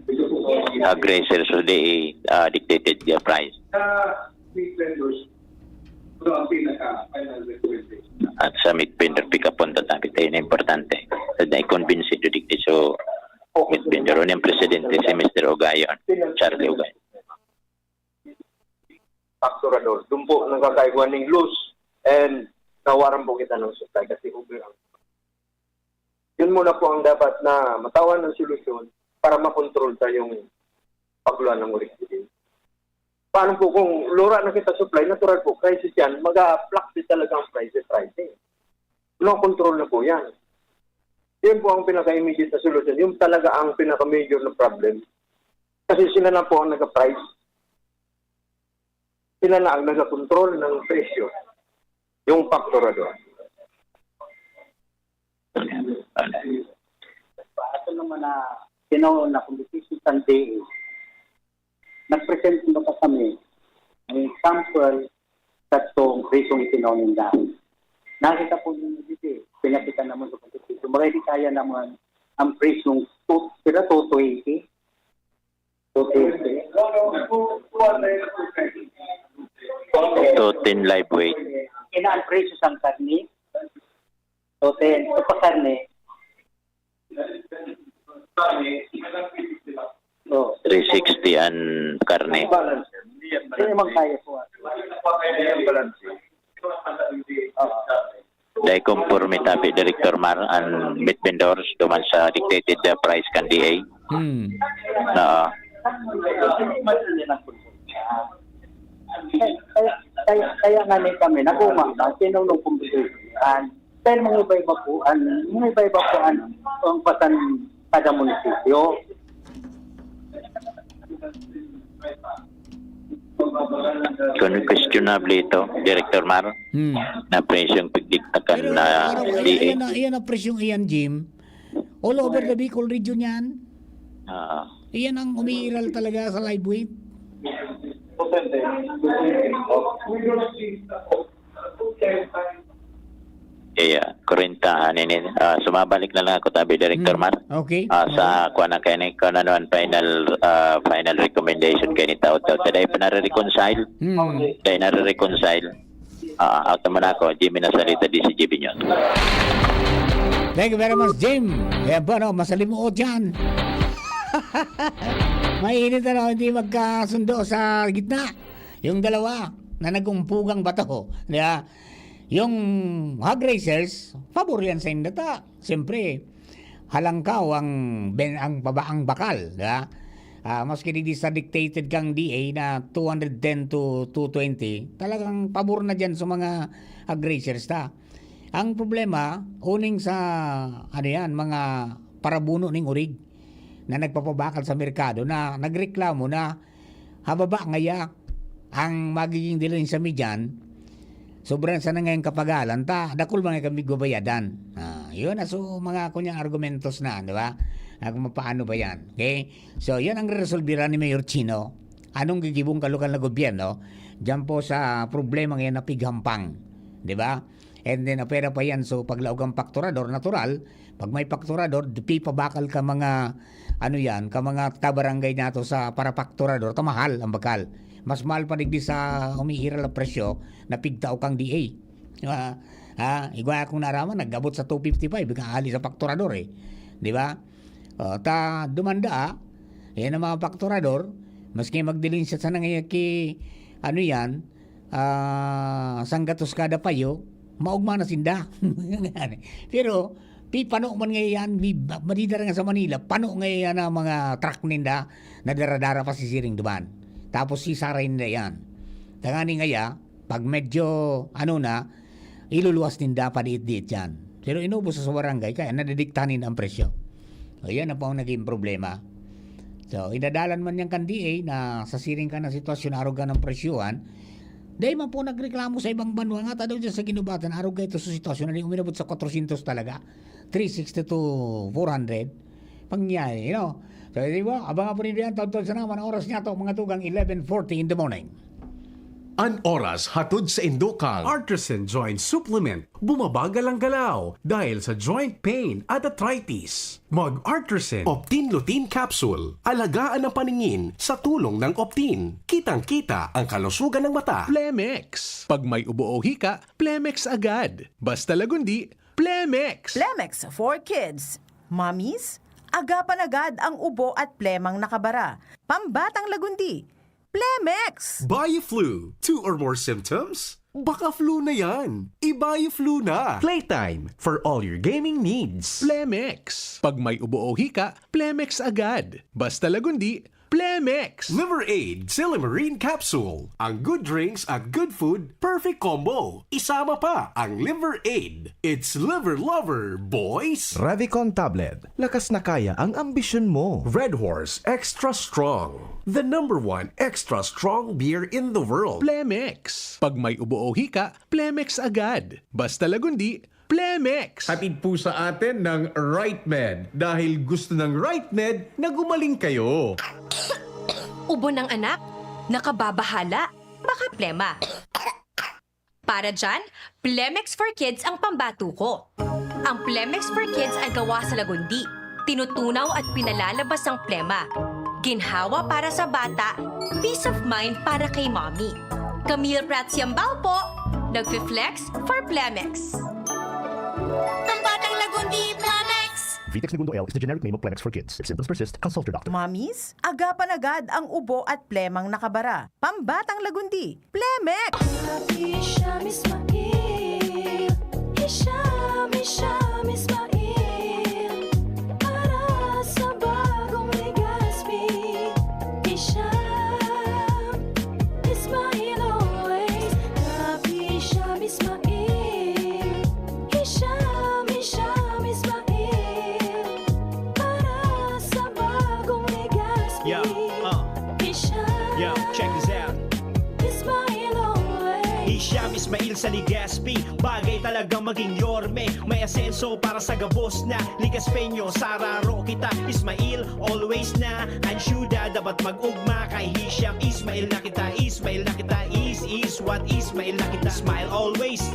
Ito po aggressor so they dictated the price. Meat vendors, ito ang pinaka-final recommendation. At sa meat vendor pick up on tayo na importante. At na-convince ito dikti so meat vendor. Yung presidente si Mr. Ogayon, Charlie Ogayon. Facturador. Doon po nagkakaiguan ng loose and nawaran po kita ng supply kasi over ang. Yun muna po ang dapat na matawan ng solusyon para makontrol tayong pagluan ng urik. Paano po kung lura na kita supply, natural po, crisis yan, mag-fluctuate talaga ang pricing. No control na po yan. Yun po ang pinaka-immediate na solusyon. Yung talaga ang pinaka-major na problem. Kasi sila na po ang nag-price. Sila na ang nag-control ng presyo. Yung facturador. Ito naman na na competition Sunday, nag-present mo pa kami ng sample sa itong presong itinonin dahil. Nakita po yung dito, pinakita naman sa competition. Marami kaya naman ang presong 220. 10 live weight. Inaan presyo sa karne. 10 ito pa karne. 360 ang karne. Hindi naman kaya po. Dahil conforme tabi Director Mar ang meat vendors duman sa dictated price kan DA. Na kaya nga ni kami naguma na sinunong competition. Dahil mga iba-iba po ang pasan kada munisipyo. questionable ito, Director Mar, na presyong pagdiktakan na DA. Iyan ang presyong iyan, Jim. All over the Bicol region yan. Iyan ang umiiral talaga sa live weight. Yeah, kurentahan ini. Sumabalik na lang ako tabi Director Mar. Okay. Sa kuha na kayo naman final recommendation kayo ni Tao. Dahil pinare-reconcile. Dahil nare-reconcile. Out naman ako. Jimmy na salita DCGB nyo. Thank you very much, Jim. Yan po, no, masalimuot yan. Mainit na hindi magkasundo sa gitna. Yung dalawa na nagumpugang bato. Diba? Yung hog racers, pabor yan sa indata. Siyempre, halangkaw ang babaang bakal. Diba? Maski di sa dictated kang DA na 210 to 220, talagang pabor na dyan sa mga hog racers ta. Ang problema, uning sa mga parabuno ng urig na nagpapabakal sa merkado na nagreklamo na hababa ngaya ang magiging dilin sa midyan. Sobrang sana ngayon kapagalan ta, dakul mga kami gubayadan. Yun na so mga kunyang argumentos na, di ba? Kung paano ba yan? Okay? So, yan ang resolbira ni Mayor Chino. Anong gigibong kalukal na gobyerno? Diyan po sa problema ngayon na pighampang. Di ba? And then, apera pa yan. So, paglaog ang fakturador, natural. Pag may fakturador, pipabakal ka mga, ka mga tabarangay nato sa para fakturador, tamahal ang bakal. Mas mahal pa digdi sa umihiral na presyo na pigtao kang DA. Igwa akong naraman, nagabot sa 255, bigang ali sa fakturador eh. Di ba? Dumanda, yan ang mga fakturador, maski magdilin siya sa nangayaki, sanggatos kada payo, maugma na sinda. Pero, pano man ngayon, madidara nga sa Manila, pano ngayon ang mga truck ninda na daradara pa sisiring duman. Tapos sisaray nila yan. Tangani ngaya, pag medyo iluluwas ninda pa diit-diit yan. Pero inubos sa barangay, kaya nadidiktanin ang presyo. O yan na po ang naging problema. So, idadalan man niyang kandiay na sa siring ka ng sitwasyon, arog ka ng presyuhan, dahil man po nagreklamo sa ibang banwa nga, tadaw dyan sa ginubatan, arog ka ito sa sitwasyon na uminabot sa 400 talaga, 360 to 400, pangyari, So, di ba, abang po rin yan, taon-taon sa naman, ang oras niya to, mga tugang 11:40 in the morning. An oras hatod sa Indokang Artisan Joint Supplement. Bumabagal ang galaw dahil sa joint pain at arthritis. Mag-Artisan Optin Lutein Capsule. Alagaan ang paningin sa tulong ng Optin. Kitang-kita ang kalusugan ng mata. Plemex. Pag may ubo o hika, Plemex agad. Basta lagundi, Plemex. Plemex for kids. Mommies, agapan agad ang ubo at plemang nakabara. Pambatang lagundi, Plemex. Bioflu. 2 or more symptoms? Baka flu na yan. I-Bioflu na. Playtime for all your gaming needs. Plemex. Pag may ubo o hika, Plemex agad. Basta lagundi, Plemex. Liver Aid Silimarine Capsule. Ang good drinks at good food, perfect combo. Isama pa ang Liver Aid. It's liver lover, boys. Revicon Tablet. Lakas na kaya ang ambisyon mo. Red Horse Extra Strong. The #1 extra strong beer in the world. Plemex. Pag may ubo o hika, Plemex agad. Basta lagundi, Plemex. Hatid po sa atin ng RightMed dahil gusto ng RightMed na gumaling kayo. Ubo ng anak, nakababahala, baka plema. Para dyan, Plemex for Kids ang pambato ko. Ang Plemex for Kids ay gawa sa lagundi, tinutunaw at pinalalabas ang plema. Ginhawa para sa bata, peace of mind para kay mommy. Camille Prats Yambao po, nagfi-flex for Plemex. Pambatang lagundi, Plemex! Vitex Segundo L is the generic name of Plemex for kids. If symptoms persist, consult your doctor. Mommies, agapan agad ang ubo at plemang nakabara. Pambatang lagundi, Plemex. Hisham Ismail, Hisham Ismail, para sa bagong Legazpi. Hisham Ismail always, Hisham Ismail, Hisham Ismail, para sa bagong Legazpi. Yo, check this out. Ismail always. Hisham Ismail sa Legazpi, bagay talagang maging yorme. May asenso para sa gabos na Ligaspeño, sararo kita Ismail, always na Ansyuda, dapat mag-ugma kay Hisham Ismail na kita, Ismail na kita, is what Ismail na kita, smile always.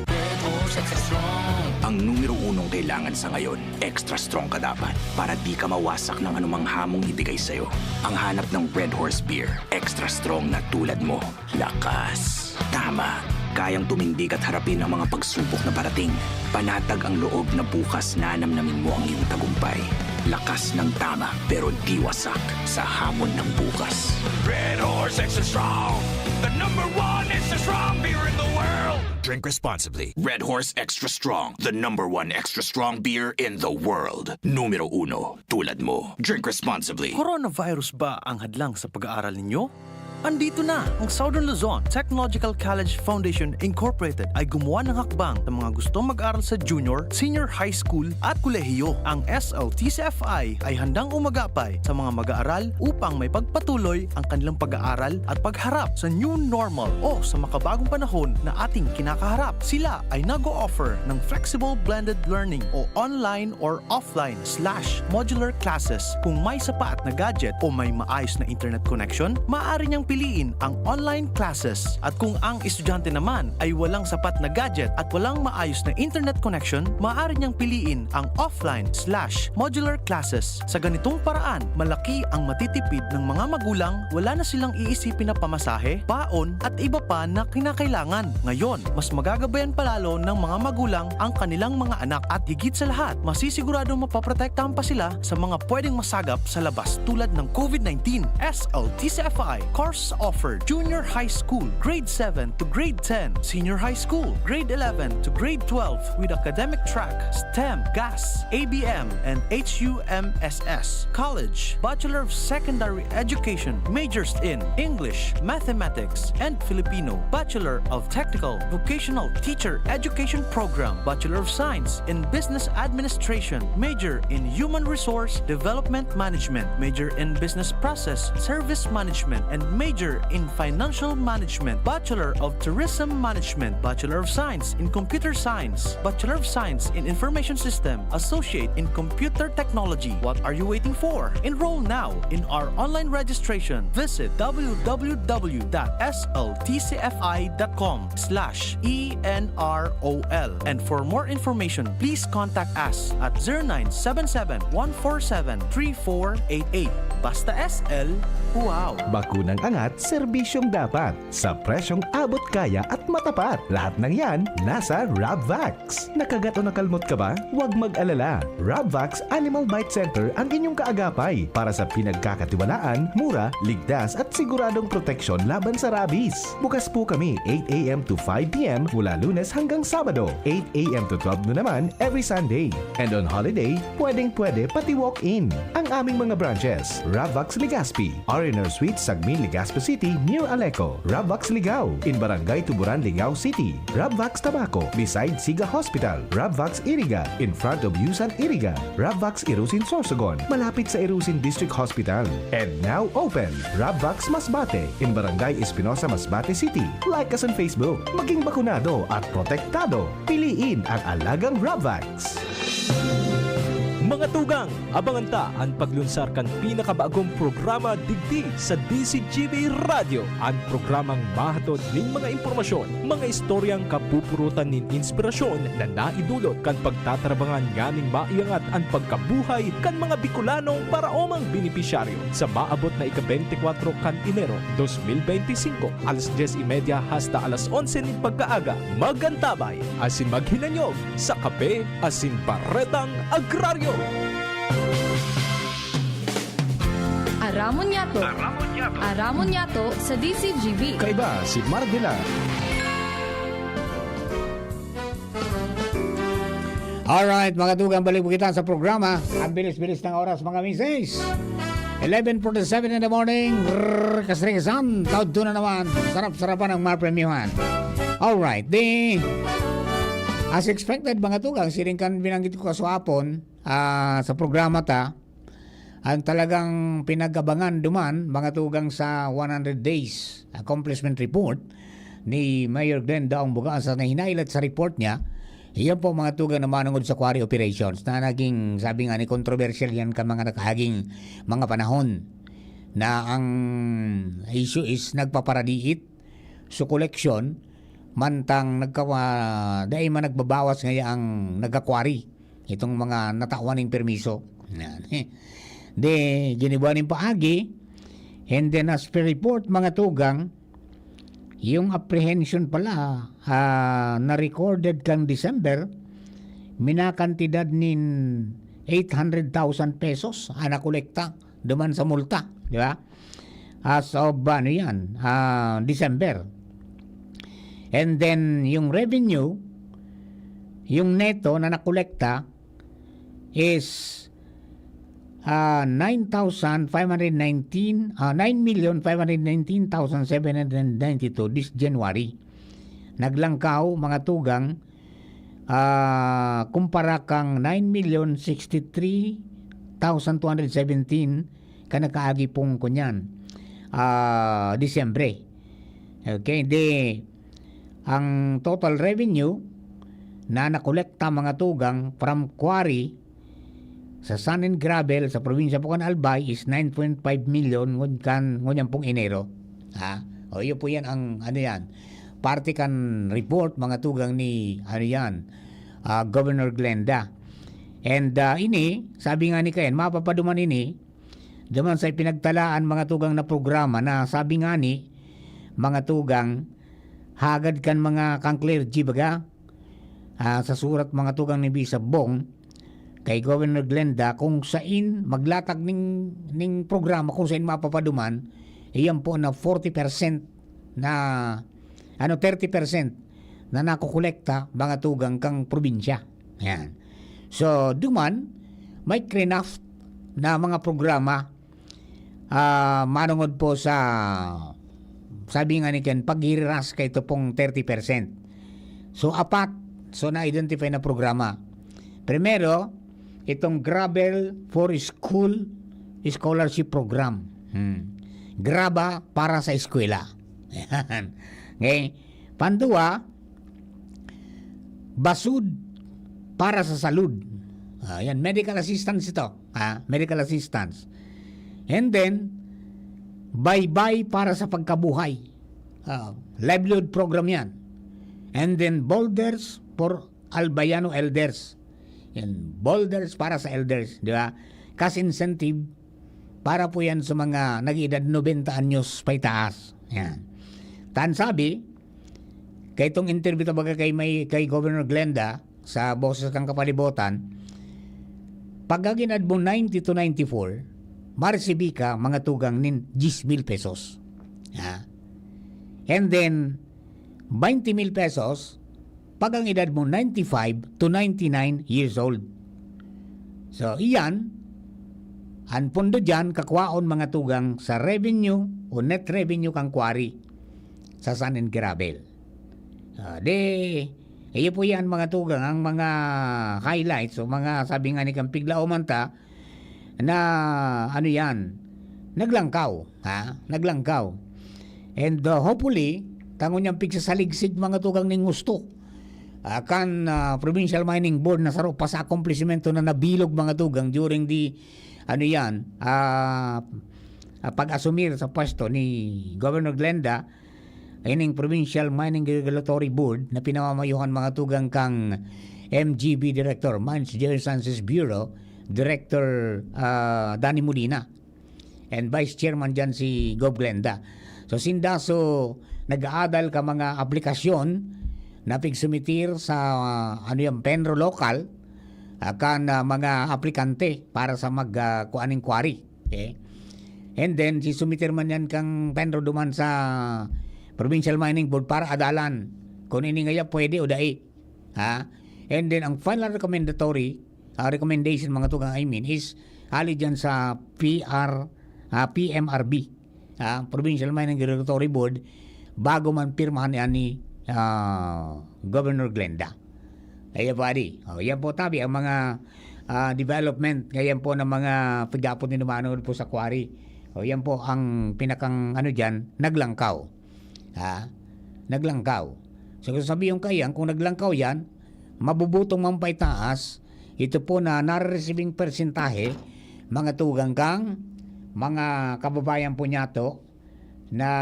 Ang numero 1 kailangan sa ngayon, extra strong ka dapat para di ka mawasak ng anumang hamong ibigay sa'yo. Ang hanap ng Red Horse Beer, extra strong na tulad mo. Lakas. Tama. Kayang tumindig at harapin ang mga pagsubok na parating. Panatag ang loob na bukas na namnamin mo ang iyong tagumpay. Lakas ng tama pero di wasak sa hamon ng bukas. Red Horse Extra Strong. The #1 extra strong beer in the world. Drink responsibly. Red Horse Extra Strong, the #1 extra strong beer in the world. Numero 1, tulad mo. Drink responsibly. Coronavirus ba ang hadlang sa pag-aaral ninyo? Andito na ang Southern Luzon Technological College Foundation Incorporated ay gumawa ng hakbang sa mga gustong mag-aral sa junior, senior high school at kolehiyo. Ang SLTCFI ay handang umagapay sa mga mag-aaral upang may pagpatuloy ang kanilang pag-aaral at pagharap sa new normal o sa makabagong panahon na ating kinakaharap. Sila ay nag-o-offer ng flexible blended learning o online or offline/modular classes. Kung may sapat na gadget o may maayos na internet connection, maaari niyang piliin ang online classes. At kung ang estudyante naman ay walang sapat na gadget at walang maayos na internet connection, maaari niyang piliin ang offline/modular classes. Sa ganitong paraan, malaki ang matitipid ng mga magulang, wala na silang iisipin na pamasahe, baon at iba pa na kinakailangan. Ngayon, mas magagabayan palalo ng mga magulang ang kanilang mga anak at higit sa lahat, masisiguradong mapaprotektahan pa sila sa mga pwedeng masagap sa labas tulad ng COVID-19. SLTCFI course offered junior high school, grade 7 to grade 10, senior high school, grade 11 to grade 12 with academic track, STEM, GAS, ABM, and HUMSS. College, Bachelor of Secondary Education, majors in English, Mathematics, and Filipino. Bachelor of Technical Vocational Teacher Education Program, Bachelor of Science in Business Administration, major in Human Resource Development Management, major in Business Process Service Management, and major Major in Financial Management, Bachelor of Tourism Management, Bachelor of Science in Computer Science, Bachelor of Science in Information System, Associate in Computer Technology. What are you waiting for? Enroll now in our online registration. Visit www.sltcfi.com/ENROL. And for more information, please contact us at 0977-147-3488. Basta SL, wow! Bakunang angat, serbisyong dapat. Sa presyong abot kaya at matapat. Lahat ng yan, nasa Rabvax. Nakagat o nakalmot ka ba? Huwag mag-alala. Rabvax Animal Bite Center ang inyong kaagapay para sa pinagkakatiwalaan, mura, ligtas at siguradong proteksyon laban sa rabies. Bukas po kami 8 a.m. to 5 p.m. mula Lunes hanggang Sabado, 8 a.m. to 12 noon naman every Sunday. And on holiday, pwedeng-pwede pati walk-in. Ang aming mga branches, Rabvax Legazpi, R&R Suite, Sagmin, Legazpi City, near Aleco. Rabvax Ligao, in Barangay Tuburan, Ligao City. Rabvax Tabaco, beside Siga Hospital. Rabvax Iriga, in front of Yusan Iriga. Rabvax Irusin Sorsogon, malapit sa Irusin District Hospital. And now open, Rabvax Masbate, in Barangay Espinosa, Masbate City. Like us on Facebook. Maging bakunado at protektado. Piliin ang alagang Rabvax. Mga tugang, abangan ta ang paglunsar kan pinakabagong programa digdi sa DCGB Radio. Ang programang mahatod ning mga impormasyon, mga istoryang kapupurutan nin inspirasyon na naidulot kan pagtatrabangan nganing maiangat ang pagkabuhay kan mga Bicolanong paraomang benepisyaryo sa maabot na ika-24 kan Enero 2025 alas 10:30 hasta alas 11 ning pagkaaga. Magantabay asin maghinanyog sa Kape asin Paretang Agraryo. Aramon Yato. Aramon Yato sa DCGB. Kaiba si Mardila. Alright, mga tugang, balik po kita sa programa. Ang bilis-bilis ng oras, mga misis. 11:47 in the morning. Kasrigasan. Taod na naman. Sarap-sarapan ng mapremyuhan. Alright, as expected, mga tugang, siringkan binanggit ko kaswapon sa programa ta, ang talagang pinagabangan duman, mga tugang, sa 100 days accomplishment report ni Mayor Glenn Daong Bugaan sa nahinailat sa report niya. Iyan po, mga tugang, na manungod sa quarry operations na naging, sabi nga ni, controversial yan ka mga nakahaging mga panahon na ang issue is nagpaparadiit sa collection mantang dahil man nagbabawas ngayon ang nagkakwari itong mga natawaning permiso. Ginibuan ng paagi, and then as per report, mga tugang, yung apprehension pala na recorded kang December, minakantidad nin 800,000 pesos nakolekta duman sa multa, di ba? As of December. And then yung revenue, yung neto na nakolekta is 9,519,792 this January. Naglangkaw, mga tugang, kumpara kang 9,063,217 kanakaagi pong kunyan Disyembre. Okay, ang total revenue na nakolekta, mga tugang, from quarry sa Sand and Gravel sa probinsya po kan Albay is 9.5 million ngunyan pong Enero. O yun po yan ang parte kan report, mga tugang, ni Governor Glenda. And ini, sabi nga ni Kayan, mapapaduman ini duman sa pinagtalaan, mga tugang, na programa na sabi nga ni, mga tugang, hagad kan mga kang clergy baga sa surat, mga tugang, ni Bisa Bong kay Governor Glenda kung saan maglatag ning programa, kung saan mapapaduman, iyan po na 40% na 30% na nakukolekta, mga tugang, kang probinsya. Yan. So duman may craft na mga programa manungod po sa, sabi nga ni Ken, paghiras kay ito pong 30%. So na-identify na programa. Primero, itong Gravel for School Scholarship Program. graba para sa eskwela. Yan. Okay. Pandua, basud para sa salud. Yan, medical assistance ito. Medical assistance. And then, bye-bye para sa pagkabuhay. Livelihood program yan. And then, boulders for Albayano elders. Yan, boulders para sa elders. Di ba? Cash incentive para po yan sa mga nag-edad 90 anyos pa itaas. Yan. Tan sabi, kay itong interview tabaga kay Governor Glenda sa Boses kang Kapalibutan, pagkaginad mo 90 to 94, marisibi ka mga tugang nin 10,000 pesos. And then, 20,000 pesos pag ang edad mo 95 to 99 years old. So, iyan, ang pondo dyan, kakwaon mga tugang sa revenue o net revenue kang kwari sa San and Gravel. Iyo po yan mga tugang, ang mga highlights o mga sabi nga ni Kampigla o Manta na ano yan, naglangkaw. Naglangkaw. And hopefully, tango niyang pigsasaligsig mga tugang ning gusto. Provincial Mining Board na saro pa sa accomplishmento na nabilog mga tugang during the pag-asumir sa pwesto ni Governor Glenda, ining Provincial Mining Regulatory Board na pinamamayuhan mga tugang kang MGB Director, Mines Geosciences Bureau Director Danny Molina, and Vice Chairman dyan si Gov Glenda. So sindaso nag-aadal ka mga aplikasyon na pigsumitir sa Penro Local kan mga aplikante para sa kuaning quarry. Okay? And then si sumitir man yan kang Penro duman sa Provincial Mining Board para adalan kung ini nga pwede o dai. And then ang final recommendation mga tugang is hali dyan sa PMRB, Provincial Mining Regulatory Board, bago man pirmahan yan ni Governor Glenda. Kaya po yan po tabi ang mga development ngayon po ng mga pagdapot ni Numano po sa quarry. Yan po ang pinakang dyan, naglangkaw. Naglangkaw. So kung sabi yung kayang, kung naglangkaw yan, mabubutong mampay taas, ito po na nare-receiving persentahe, mga tugang kang, mga kababayan po nyato, na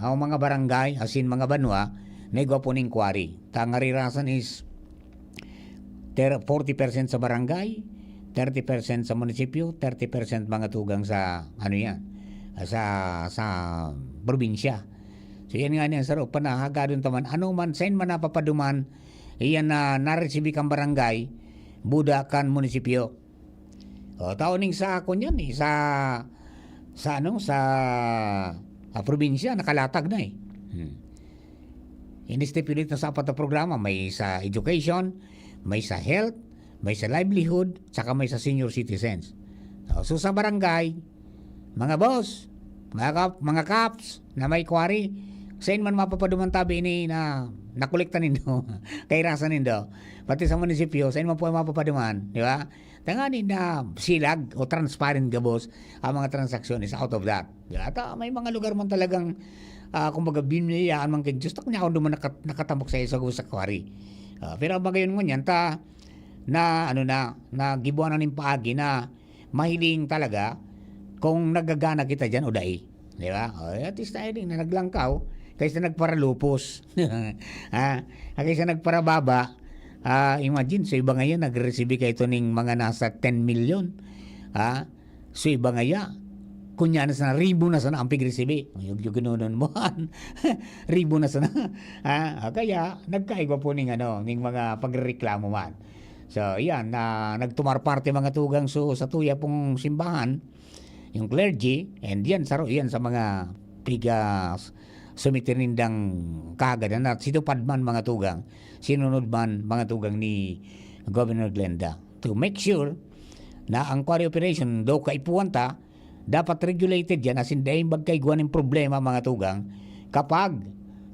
ang mga barangay, asin mga banwa, na igwa po ning quarry. Tangarirasan is 40% sa barangay, 30% sa munisipyo, 30% mga tugang sa sa probinsya. So yan nga niyan saro panahagadon taman ano man sen man napapaduman iyan na naresibi kang barangay buda kan munisipyo. Taoning sa kunyan sa probinsya nakalatag na eh. Ini-stipulate na sa apat na programa, may sa education, may sa health, may sa livelihood, saka may sa senior citizens. So sa barangay, mga boss, mga caps na may quarry, saan man mapapaduman tabi ini na nakolekta nindo, kairasan nindo. Pati sa munisipyo, saan man po mapapaduman, di ba? Tanganin na silag o transparent gabos ang mga transaksyon is out of that. At may mga lugar man talagang kumbaga biniyaan man kay Diyos tak niya ako duman nakatamok sa isa sa quarry. Pero bagayon mo niyan na gibuan na ning paagi na mahiling talaga kung nagagana kita diyan o dai, di ba? At least tayo din na naglangkaw kaysa nagparalupos. Kaysa nagparababa. Imagine so iba ngayon nagreceive kay ito ning mga nasa 10 million. So iba ngaya kunya na sana ribo na sana ang pig-receive. Yung ganoon mo. Ribo na sana. Kaya nagkaigwa po ning mga pagreklamo man. So yan nagtumar parte mga tugang sa tuya pong simbahan, yung clergy, and yan sa mga sumitir nindang kagadan at situpad man mga tugang, sinunod man mga tugang ni Governor Glenda to make sure na ang quarry operation do kaipuwanta dapat regulated yan asin dahil magkaigwa ng problema mga tugang kapag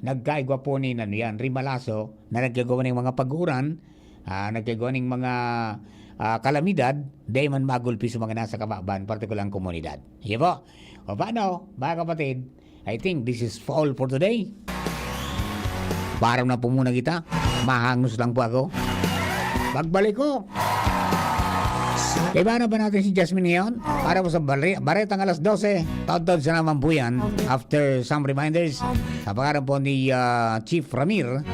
nagkaigwa po ni rimalaso na nagkagawa ng mga pag-uran, nagkagawa ng mga kalamidad, dahil man magulpi sa mga nasa kababan, partikulang komunidad. Iya po. O paano, mga kapatid? I think this is all for today. Parang na po muna kita. Mahangos lang po ako. Pagbalik ko. Iba na ba natin si Jasmine ngayon? Para po sa baretang alas 12. Taod-taod sa naman po yan. After some reminders. Sa pangalan po ni Chief Ramir.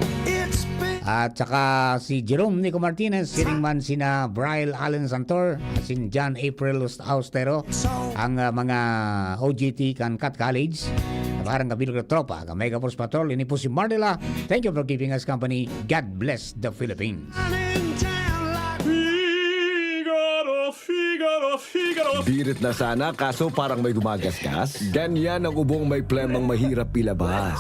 At saka si Jerome Nico Martinez, sining man sina Brian Allen Santor, at si John April Austero, ang mga OGT kan Cat College. Parang kabilog na tropa, ka Mega Force Patrol, ini po si Mardela. Thank you for keeping us company. God bless the Philippines. Birit na sana kaso parang may gumagasgas. Ganyan ang ubong may plemang mahirap ilabas.